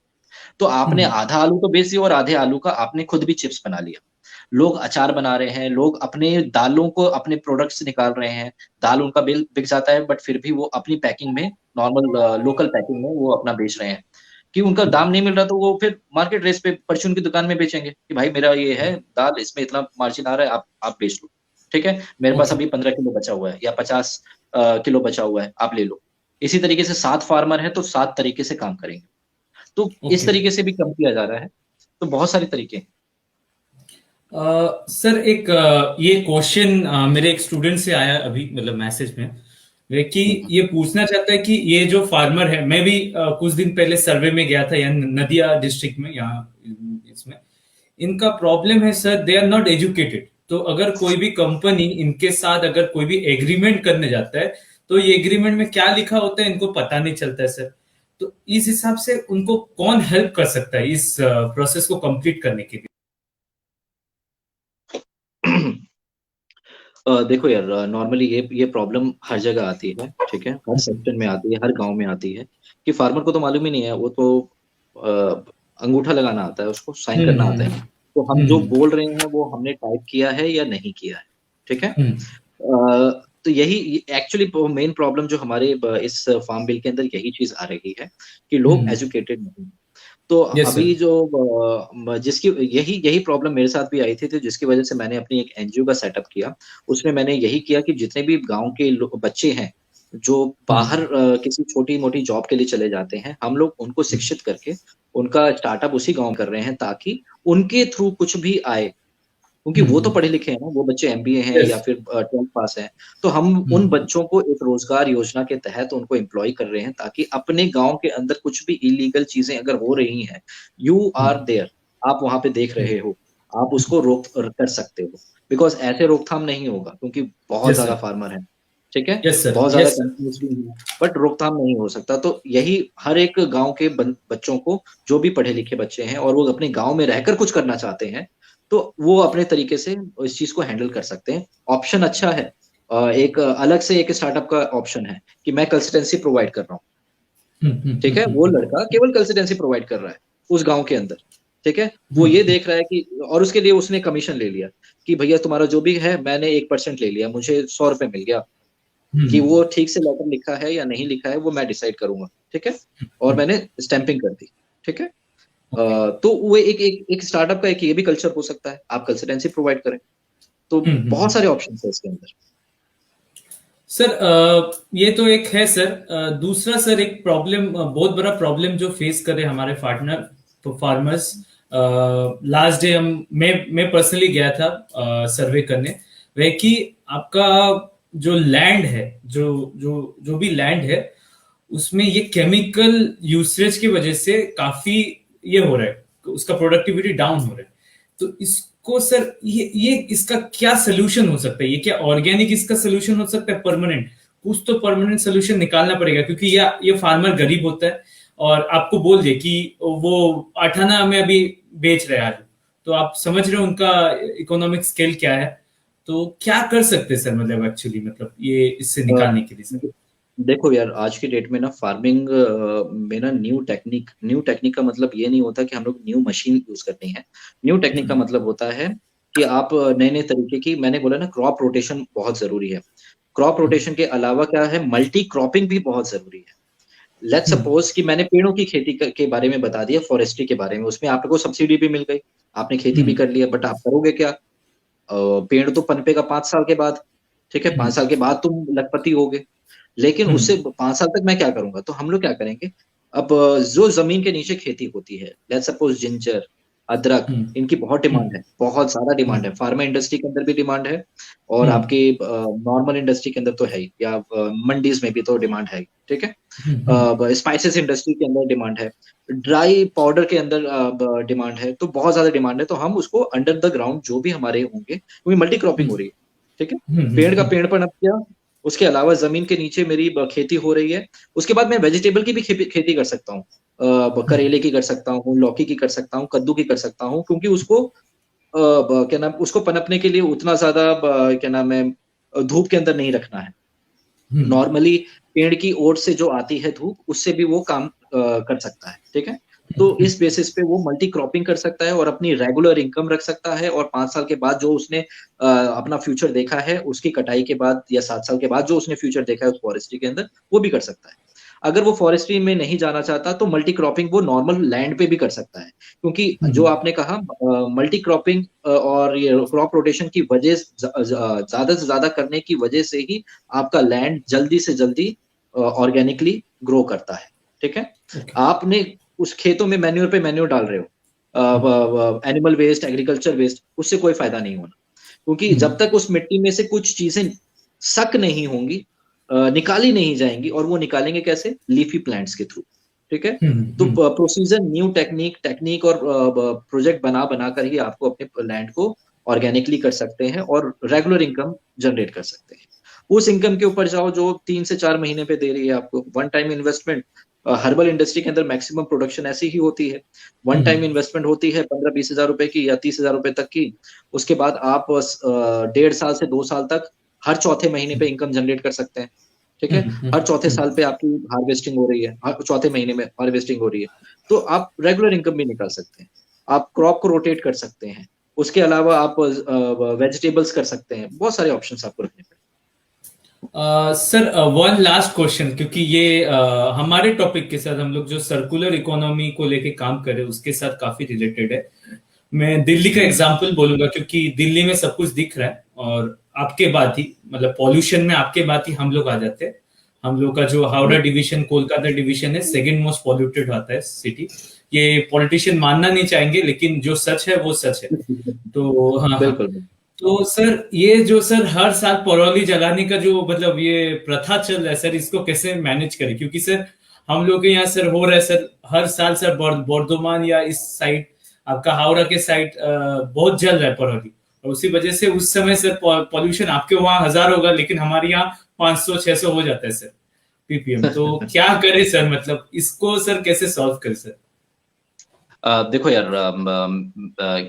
तो आपने आधा आलू तो बेच दिया और आधे आलू का आपने खुद भी चिप्स बना लिया। लोग अचार बना रहे हैं, लोग अपने दालों को अपने प्रोडक्ट्स निकाल रहे हैं, दाल उनका बिल बिक जाता है बट फिर भी वो अपनी पैकिंग में, नॉर्मल लोकल पैकिंग में वो अपना बेच रहे हैं कि उनका दाम नहीं मिल रहा तो वो फिर मार्केट रेस पे परचून की दुकान में बेचेंगे कि भाई मेरा ये है दाल, इसमें इतना मार्जिन आ रहा है, आप बेच लो, ठीक है। मेरे पास ओके। अभी 15 किलो बचा हुआ है या 50 किलो बचा हुआ है, आप ले लो। इसी तरीके से 7 फार्मर है तो 7 तरीके से काम करेंगे। तो इस ओके। तरीके से भी कम किया जा रहा है। तो बहुत सारे तरीके हैं। सर एक ये क्वेश्चन मेरे एक स्टूडेंट से आया अभी, मतलब मैसेज में, वे कि हम्म, ये पूछना चाहता है कि ये जो फार्मर है, मैं भी कुछ दिन पहले सर्वे में गया था यहाँ नदिया डिस्ट्रिक्ट में, यहाँ इसमें इनका प्रॉब्लम है sir, they are not educated. तो अगर कोई भी कंपनी इनके साथ अगर कोई भी एग्रीमेंट करने जाता है, तो ये एग्रीमेंट में क्या लिखा होता है इनको पता नहीं चलता है सर। तो इस हिसाब से उनको कौन हेल्प कर सकता है इस प्रोसेस को कंप्लीट करने के लिए? देखो यार, नॉर्मली ये प्रॉब्लम हर जगह आती है, ठीक है, हर सेक्टर में आती है, हर गांव में आती है कि फार्मर को तो मालूम ही नहीं है, वो तो अंगूठा लगाना आता है, उसको साइन करना आता है। हम्म। तो हम जो हम्म। बोल रहे हैं वो हमने टाइप किया है या नहीं किया है, ठीक है। हम्म। तो यही एक्चुअली मेन प्रॉब्लम जो हमारे इस फार्म बिल के अंदर यही चीज आ रही है कि लोग हम्म। एजुकेटेड नहीं हैं। तो यस सर। अभी जो जिसकी यही यही प्रॉब्लम मेरे साथ भी आई थी, तो जिसकी वजह से मैंने अपनी एक एनजीओ का सेटअप किया। उसमें मैंने यही किया कि जितने भी गांव के बच्चे हैं जो हम्म। बाहर किसी छोटी मोटी जॉब के लिए चले जाते हैं, हम लोग उनको शिक्षित करके उनका स्टार्टअप उसी गांव में कर रहे हैं ताकि उनके थ्रू कुछ भी आए, क्योंकि वो तो हम्म। पढ़े लिखे हैं ना, वो बच्चे एमबीए हैं यस। या फिर 12th पास हैं। तो हम उन हम्म। बच्चों को एक रोजगार योजना के तहत उनको एम्प्लॉय कर रहे हैं ताकि अपने गांव के अंदर कुछ भी इलीगल चीजें अगर हो रही हैं, यू आर हम्म। देयर, आप वहां पे देख रहे हो, आप उसको रोक कर सकते हो। बिकॉज ऐसे रोकथाम नहीं होगा क्योंकि बहुत यस ज्यादा सर। फार्मर है, ठीक है, यस सर। बहुत ज्यादा यस सर। कंपनीज भी हैं, बट रोकथाम नहीं हो सकता। तो यही हर एक गांव के बच्चों को, जो भी पढ़े लिखे बच्चे हैं और वो अपने गांव में रहकर कुछ करना चाहते हैं, तो वो अपने तरीके से इस चीज को हैंडल कर सकते हैं। ऑप्शन अच्छा है। एक अलग से एक स्टार्टअप का ऑप्शन है कि मैं कंसल्टेंसी प्रोवाइड कर रहा हूँ, ठीक है। वो लड़का केवल कंसल्टेंसी प्रोवाइड कर रहा है उस गांव के अंदर, ठीक है। वो ये देख रहा है कि, और उसके लिए उसने कमीशन ले लिया कि भैया तुम्हारा जो भी है मैंने 1% ले लिया, मुझे 100 रुपए मिल गया। कि वो ठीक से लेटर लिखा है या नहीं लिखा है वो मैं डिसाइड करूंगा, ठीक है। और मैंने स्टैंपिंग कर दी, ठीक है। ओके। तो वो एक स्टार्टअप का एक ये भी कल्चर हो सकता है, आप कंसल्टेंसी प्रोवाइड करें। तो बहुत सारे ऑप्शन है इसके अंदर। सर ये तो एक है सर। दूसरा सर, एक प्रॉब्लम, बहुत बड़ा प्रॉब्लम जो फेस कर रहे हैं हमारे पार्टनर तो फार्मर्स। लास्ट डे मैं पर्सनली गया था सर्वे करने, वह कि आपका जो लैंड है, जो जो जो भी लैंड है, उसमें ये केमिकल यूसेज की वजह से काफी ये हो रहा है, उसका प्रोडक्टिविटी डाउन हो रहा है। तो इसको सर, ये इसका क्या सोल्यूशन हो सकता है? ये क्या ऑर्गेनिक इसका सोल्यूशन हो सकता है परमानेंट? कुछ तो परमानेंट सोल्यूशन निकालना पड़ेगा, क्योंकि ये फार्मर गरीब होता है और आपको बोल दे कि वो 8 आना में अभी बेच रहे हैं आलू, तो आप समझ रहे हो उनका इकोनॉमिक स्केल क्या है। तो क्या कर सकते हैं सर, मतलब एक्चुअली, मतलब ये इससे अ, निकालने के लिए सर? देखो यार, आज की डेट में ना फार्मिंग में ना न्यू टेक्निक का मतलब ये नहीं होता कि हम लोग न्यू मशीन यूज करनी है। न्यू टेक्निक का मतलब होता है कि आप नए नए तरीके की, मैंने बोला ना, क्रॉप रोटेशन बहुत जरूरी है। क्रॉप रोटेशन के अलावा क्या है, मल्टी क्रॉपिंग भी बहुत जरूरी है। लेट्स सपोज कि मैंने पेड़ों की खेती के बारे में बता दिया, फॉरेस्ट्री के बारे में, उसमें आपको सब्सिडी भी मिल गई, आपने खेती भी कर लिया, बट आप करोगे क्या? पेड़ तो पनपेगा 5 साल के बाद, ठीक है, 5 साल के बाद तुम लखपति होगे। लेकिन उससे 5 साल तक मैं क्या करूंगा? तो हम लोग क्या करेंगे, अब जो जमीन के नीचे खेती होती है, लेट्स सपोज जिंजर, अदरक, इनकी बहुत डिमांड है, बहुत ज्यादा डिमांड है, फार्मा इंडस्ट्री के अंदर भी डिमांड है और आपके नॉर्मल इंडस्ट्री के अंदर तो है ही, या मंडीज में भी तो डिमांड है, ठीक है। स्पाइसेस इंडस्ट्री के अंदर डिमांड है, ड्राई पाउडर के अंदर डिमांड है, तो बहुत ज्यादा डिमांड है। तो हम उसको अंडर द ग्राउंड जो भी हमारे होंगे, क्योंकि मल्टी क्रॉपिंग हो रही है, ठीक है, पेड़ का पेड़ पनप गया, उसके अलावा जमीन के नीचे मेरी खेती हो रही है, उसके बाद मैं वेजिटेबल की भी खेती कर सकता हूँ, करेले की कर सकता हूँ, लौकी की कर सकता हूँ, कद्दू की कर सकता हूँ, क्योंकि उसको क्या नाम, उसको पनपने के लिए उतना ज्यादा क्या नाम है, धूप के अंदर नहीं रखना है। नॉर्मली पेड़ की ओट से जो आती है धूप, उससे भी वो काम कर सकता है, ठीक है। तो इस बेसिस पे वो मल्टी क्रॉपिंग कर सकता है और अपनी रेगुलर इनकम रख सकता है, और 5 साल के बाद जो उसने अपना फ्यूचर देखा है, उसकी कटाई के बाद, या 7 साल के बाद जो उसने फ्यूचर देखा है उस फॉरेस्ट्री के अंदर, वो भी कर सकता है। अगर वो फॉरेस्ट्री में नहीं जाना चाहता तो मल्टी क्रॉपिंग वो नॉर्मल लैंड पे भी कर सकता है, क्योंकि जो आपने कहा मल्टी क्रॉपिंग और ये क्रॉप रोटेशन की वजह ज्यादा से ज्यादा करने की वजह से ही आपका लैंड जल्दी से जल्दी ऑर्गेनिकली ग्रो करता है, ठीक है। आपने उस खेतों में मैन्योर पे मैन्योर डाल रहे हो, एनिमल वेस्ट, एग्रीकल्चर वेस्ट, उससे कोई फायदा नहीं होना, क्योंकि जब तक उस मिट्टी में से कुछ चीजें सक नहीं होंगी, निकाली नहीं जाएंगी, और वो निकालेंगे कैसे, लीफी प्लांट्स के थ्रू, ठीक है। तो प्रोसीजर, न्यू टेक्निक और प्रोजेक्ट बना बना कर ही आपको अपने लैंड को ऑर्गेनिकली कर सकते हैं और रेगुलर इनकम जनरेट कर सकते हैं। उस इनकम के ऊपर जाओ जो 3 से 4 महीने पे दे रही है आपको, one time investment. Herbal industry के अंदर मैक्सिमम प्रोडक्शन ऐसी ही होती है, वन टाइम इन्वेस्टमेंट होती है 15-20 हजार रुपए की या 30 हजार रुपए तक की। उसके बाद आप 1.5 साल से 2 साल तक हर चौथे महीने पे इनकम जनरेट कर सकते हैं, ठीक है। हर चौथे साल पे आपकी हार्वेस्टिंग हो रही है, हर चौथे महीने में हार्वेस्टिंग हो रही है, तो आप रेगुलर इनकम भी निकाल सकते हैं। आप क्रॉप को रोटेट कर सकते हैं, उसके अलावा आप वेजिटेबल्स कर सकते हैं, बहुत सारे ऑप्शंस आपको रखने पड़ेंगे। सर वन लास्ट क्वेश्चन, क्योंकि ये हमारे टॉपिक के साथ, हम लोग जो सर्कुलर इकोनॉमी को लेके काम कर रहे हैं उसके साथ काफी रिलेटेड है। मैं दिल्ली का एग्जांपल बोलूंगा, क्योंकि दिल्ली में सब कुछ दिख रहा है और आपके बाद ही, मतलब पॉल्यूशन में आपके बाद ही हम लोग आ जाते हैं। हम लोग का जो हावड़ा डिवीजन, कोलकाता डिवीजन है, सेकंड मोस्ट पॉल्यूटेड आता है सिटी। ये पॉलिटिशियन मानना नहीं चाहेंगे, लेकिन जो सच है वो सच है। तो हाँ, बिल्कुल। तो सर ये जो सर हर साल परौली जलाने का जो मतलब ये प्रथा चल रहा है सर, इसको कैसे मैनेज करें? क्योंकि सर हम लोग के यहाँ सर हो रहा है सर हर साल सर, बर्धमान या इस साइड आपका हावड़ा के साइड बहुत जल रहा है परौली, और उसी वजह से उस समय सर पॉल्यूशन आपके वहां 1000 होगा, लेकिन हमारे यहाँ 500-600 हो जाता है सर पीपीएम। तो क्या करें सर, मतलब इसको सर कैसे सॉल्व करें सर? देखो यार,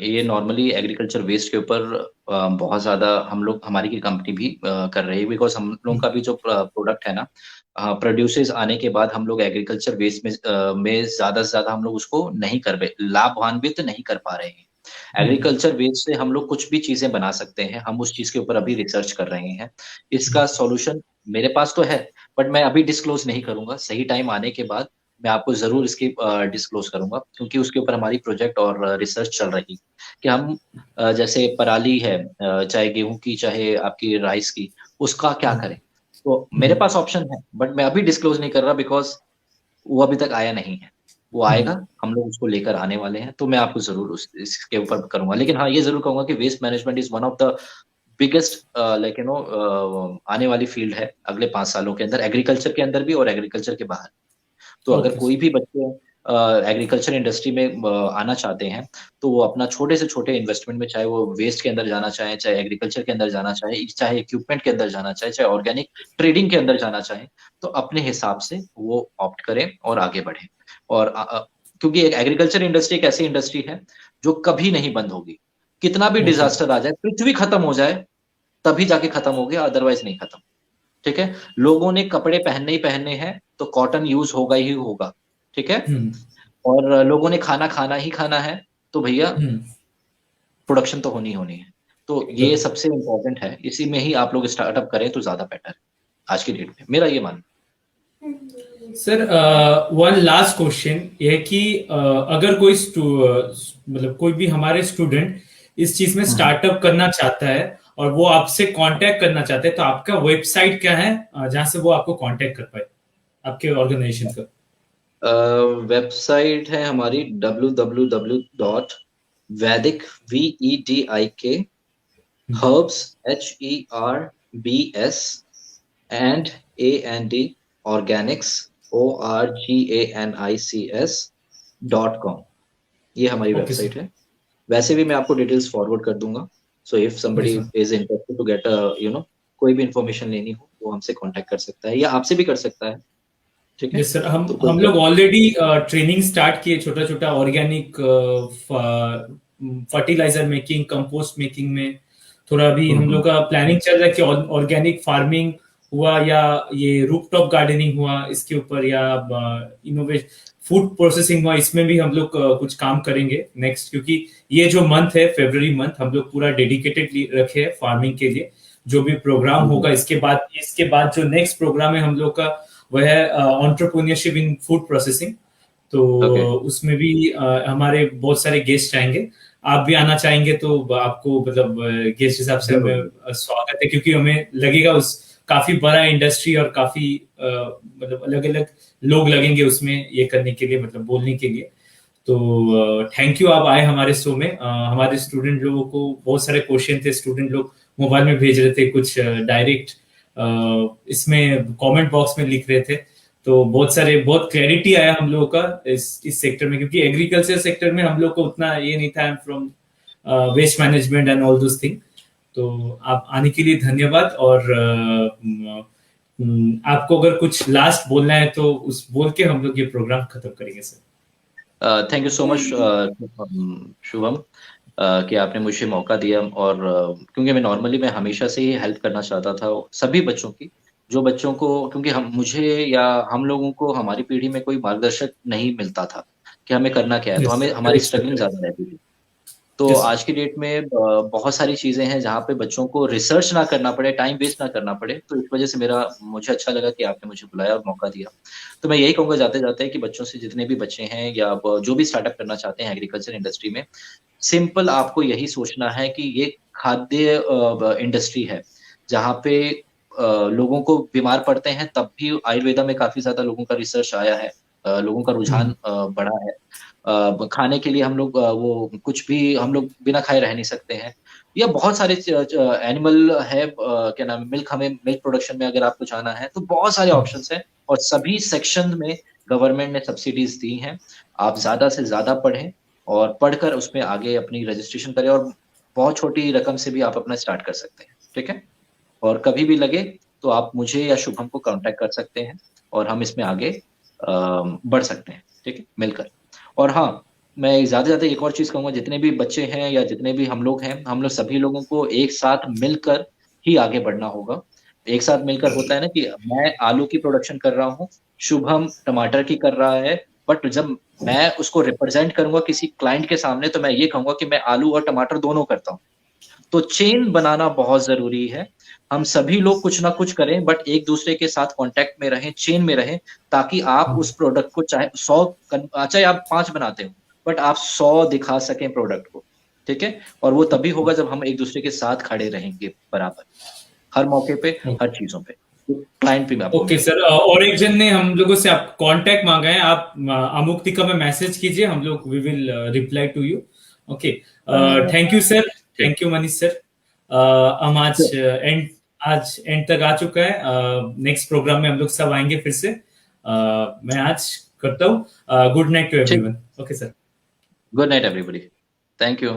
ये नॉर्मली एग्रीकल्चर वेस्ट के ऊपर बहुत ज्यादा हम लोग, हमारी की कंपनी भी कर रही है, बिकॉज हम लोग का भी जो प्रोडक्ट है ना, प्रोड्यूसेस आने के बाद हम लोग एग्रीकल्चर वेस्ट में ज्यादा से ज्यादा हम लोग उसको नहीं कर रहे, लाभान्वित नहीं कर पा रहे हैं। एग्रीकल्चर वेस्ट से हम लोग कुछ भी चीजें बना सकते हैं, हम उस चीज के ऊपर अभी रिसर्च कर रहे हैं। इसका सॉल्यूशन मेरे पास तो है, बट मैं अभी डिस्क्लोज नहीं करूंगा। सही टाइम आने के बाद मैं आपको जरूर इसकी डिस्क्लोज करूंगा, क्योंकि उसके ऊपर हमारी प्रोजेक्ट और रिसर्च चल रही कि हम जैसे पराली है, चाहे गेहूं की चाहे आपकी राइस की, उसका क्या करें। तो मेरे पास ऑप्शन है, बट मैं अभी डिस्क्लोज नहीं कर रहा, बिकॉज वो अभी तक आया नहीं है। वो आएगा, हम लोग उसको लेकर आने वाले हैं, तो मैं आपको जरूर इसके ऊपर करूंगा। लेकिन हाँ, ये जरूर कहूंगा कि waste management is one of the biggest like आने वाली फील्ड है अगले 5 सालों के अंदर, एग्रीकल्चर के अंदर भी और एग्रीकल्चर के बाहर। तो अगर कोई भी बच्चे एग्रीकल्चर इंडस्ट्री में आना चाहते हैं, तो वो अपना छोटे से छोटे इन्वेस्टमेंट में, चाहे वो वेस्ट के अंदर जाना चाहे, चाहे एग्रीकल्चर के अंदर जाना चाहे, चाहे इक्विपमेंट के अंदर जाना चाहे, चाहे ऑर्गेनिक ट्रेडिंग के अंदर जाना चाहे, तो अपने हिसाब से वो ऑप्ट करें और आगे बढ़े। और क्योंकि एग्रीकल्चर इंडस्ट्री एक ऐसी इंडस्ट्री है जो कभी नहीं बंद होगी। कितना भी डिजास्टर आ जाए, पृथ्वी खत्म हो जाए, तभी जाके खत्म हो गया, अदरवाइज नहीं खत्म, ठीक है। लोगों ने कपड़े पहनने ही पहनने हैं, तो कॉटन यूज होगा ही होगा, ठीक है। और लोगों ने खाना खाना ही खाना है, तो भैया प्रोडक्शन तो होनी होनी है। तो ये सबसे इम्पोर्टेंट है, इसी में ही आप लोग स्टार्टअप करें तो ज्यादा बेटर है आज की डेट में, मेरा ये मानना। सर वन लास्ट क्वेश्चन ये है कि अगर कोई मतलब कोई भी हमारे स्टूडेंट इस चीज में स्टार्टअप करना चाहता है और वो आपसे कांटेक्ट करना चाहते हैं, तो आपका वेबसाइट क्या है जहां से वो आपको कांटेक्ट कर पाए, आपके ऑर्गेनाइजेशन का? वेबसाइट है हमारी www.vedic herbs HERBS and organics.com। ये हमारी ओके वेबसाइट सर। है। वैसे भी मैं आपको डिटेल्स फॉरवर्ड कर दूंगा। सो इफ जी somebody sir. Is interested to get कोई भी इंफॉर्मेशन लेनी हो वो हमसे कांटेक्ट कर सकता है या आपसे भी कर सकता है। ठीक है, यस सर, हम तो कोई हम लोग प्रॉब्लम। ऑलरेडी ट्रेनिंग स्टार्ट किए, छोटा छोटा organic fertiliser making, compost making में। थोड़ा अभी हम लोग का प्लानिंग चल रहा है कि ऑर्गेनिक फार्मिंग हुआ या ये रूफटॉप गार्डनिंग हुआ इसके ऊपर, या इनोवेट फूड प्रोसेसिंग हुआ, इसमें भी हम लोग कुछ काम करेंगे नेक्स्ट, क्योंकि ये जो मंथ है फरवरी मंथ, हम लोग पूरा डेडिकेटेड रखे हैं फार्मिंग के लिए। जो भी प्रोग्राम होगा इसके बाद जो नेक्स्ट प्रोग्राम है हम लोग का, वह है एंटरप्रेन्योरशिप इन फूड प्रोसेसिंग। तो ओके। उसमें भी हमारे बहुत सारे गेस्ट आएंगे। आप भी आना चाहेंगे तो आपको मतलब गेस्ट हिसाब से जरूर। हमें स्वागत है, क्योंकि हमें लगेगा उस काफी बड़ा इंडस्ट्री और काफी मतलब अलग अलग लोग लगेंगे उसमें ये करने के लिए, मतलब बोलने के लिए। तो थैंक यू आप आए हमारे शो में। हमारे स्टूडेंट लोगों को बहुत सारे क्वेश्चन थे, स्टूडेंट लोग मोबाइल में भेज रहे थे, कुछ डायरेक्ट इसमें कमेंट बॉक्स में लिख रहे थे। तो बहुत क्लैरिटी आया हम लोगों का इस सेक्टर में, क्योंकि एग्रीकल्चर सेक्टर में हम लोग को उतना ये नहीं था। I am from waste management and all those thing. तो आप आने के लिए धन्यवाद। और आपको अगर कुछ लास्ट बोलना है तो उस बोल के हम लोग ये प्रोग्राम खत्म करेंगे sir. Thank you so much Shubham, कि आपने मुझे मौका दिया। और क्योंकि मैं हमेशा से ही हेल्प करना चाहता था सभी बच्चों की, जो बच्चों को, क्योंकि हम मुझे या हम लोगों को हमारी पीढ़ी में कोई मार्गदर्शक नहीं मिलता था कि हमें करना क्या है, तो यस हमें सर, हमारी करेक्ट सर, स्ट्रगलिंग करेक्ट। ज्यादा रहती थी। तो यस सर। आज की डेट में बहुत सारी चीजें हैं जहाँ पे बच्चों को रिसर्च ना करना पड़े, टाइम वेस्ट ना करना पड़े, तो इस वजह से मुझे अच्छा लगा कि आपने मुझे बुलाया और मौका दिया। तो मैं यही कहूंगा जाते जाते कि बच्चों से, जितने भी बच्चे हैं या जो भी स्टार्टअप करना चाहते हैं एग्रीकल्चर इंडस्ट्री में, सिंपल आपको यही सोचना है कि ये खाद्य इंडस्ट्री है जहाँ पे लोगों को बीमार पड़ते हैं, तब भी आयुर्वेदा में काफी ज्यादा लोगों का रिसर्च आया है, लोगों का रुझान बढ़ा है। खाने के लिए हम लोग वो कुछ भी हम लोग बिना खाए रह नहीं सकते हैं। या बहुत सारे एनिमल है, क्या नाम है, मिल्क प्रोडक्शन में अगर आपको जाना है तो बहुत सारे ऑप्शंस हैं, और सभी सेक्शन में गवर्नमेंट ने सब्सिडीज दी हैं। आप ज्यादा से ज्यादा पढ़ें और पढ़कर उसमें आगे अपनी रजिस्ट्रेशन करें, और बहुत छोटी रकम से भी आप अपना स्टार्ट कर सकते हैं। ठीक है, और कभी भी लगे तो आप मुझे या शुभम को कांटेक्ट कर सकते हैं और हम इसमें आगे बढ़ सकते हैं। ठीक है, मिलकर। और हाँ, मैं ज़्यादा से ज़्यादा एक और चीज़ कहूँगा, जितने भी बच्चे हैं या जितने भी हम लोग हैं, हम लोग सभी लोगों को एक साथ मिलकर ही आगे बढ़ना होगा। एक साथ मिलकर होता है ना कि मैं आलू की प्रोडक्शन कर रहा हूँ, शुभम टमाटर की कर रहा है, बट जब मैं उसको रिप्रेजेंट करूँगा किसी क्लाइंट के सामने, तो मैं ये कहूँगा कि मैं आलू और टमाटर दोनों करता हूँ। तो चेन बनाना बहुत ज़रूरी है। हम सभी लोग कुछ ना कुछ करें, बट एक-दूसरे के साथ कॉन्टैक्ट में रहें, चेन में रहें, ताकि आप उस प्रोडक्ट को चाहे 100 चाहे आप 5 बनाते हो, बट आप 100 दिखा सकें प्रोडक्ट को। ठीक है? और वो तभी होगा जब हम एक-दूसरे के साथ खड़े रहेंगे बराबर, हर मौके पे, हर चीज़ों पे। क्लाइंट भी आपको ओके मिलेगा। सर, और एक जन ने हम लोगों से आप कांटेक्ट मांगा है, आप अमुक्तिका में मैसेज कीजिए, हम लोग we will reply to you. Okay. Thank you sir. ठीक। Thank you Manish sir. हम आज एंड तक आ चुका है। नेक्स्ट प्रोग्राम में हम लोग सब आएंगे फिर से। मैं आज करता हूँ। गुड नाइट टू ठीक। Everyone. Okay sir. Good night everybody. Thank you.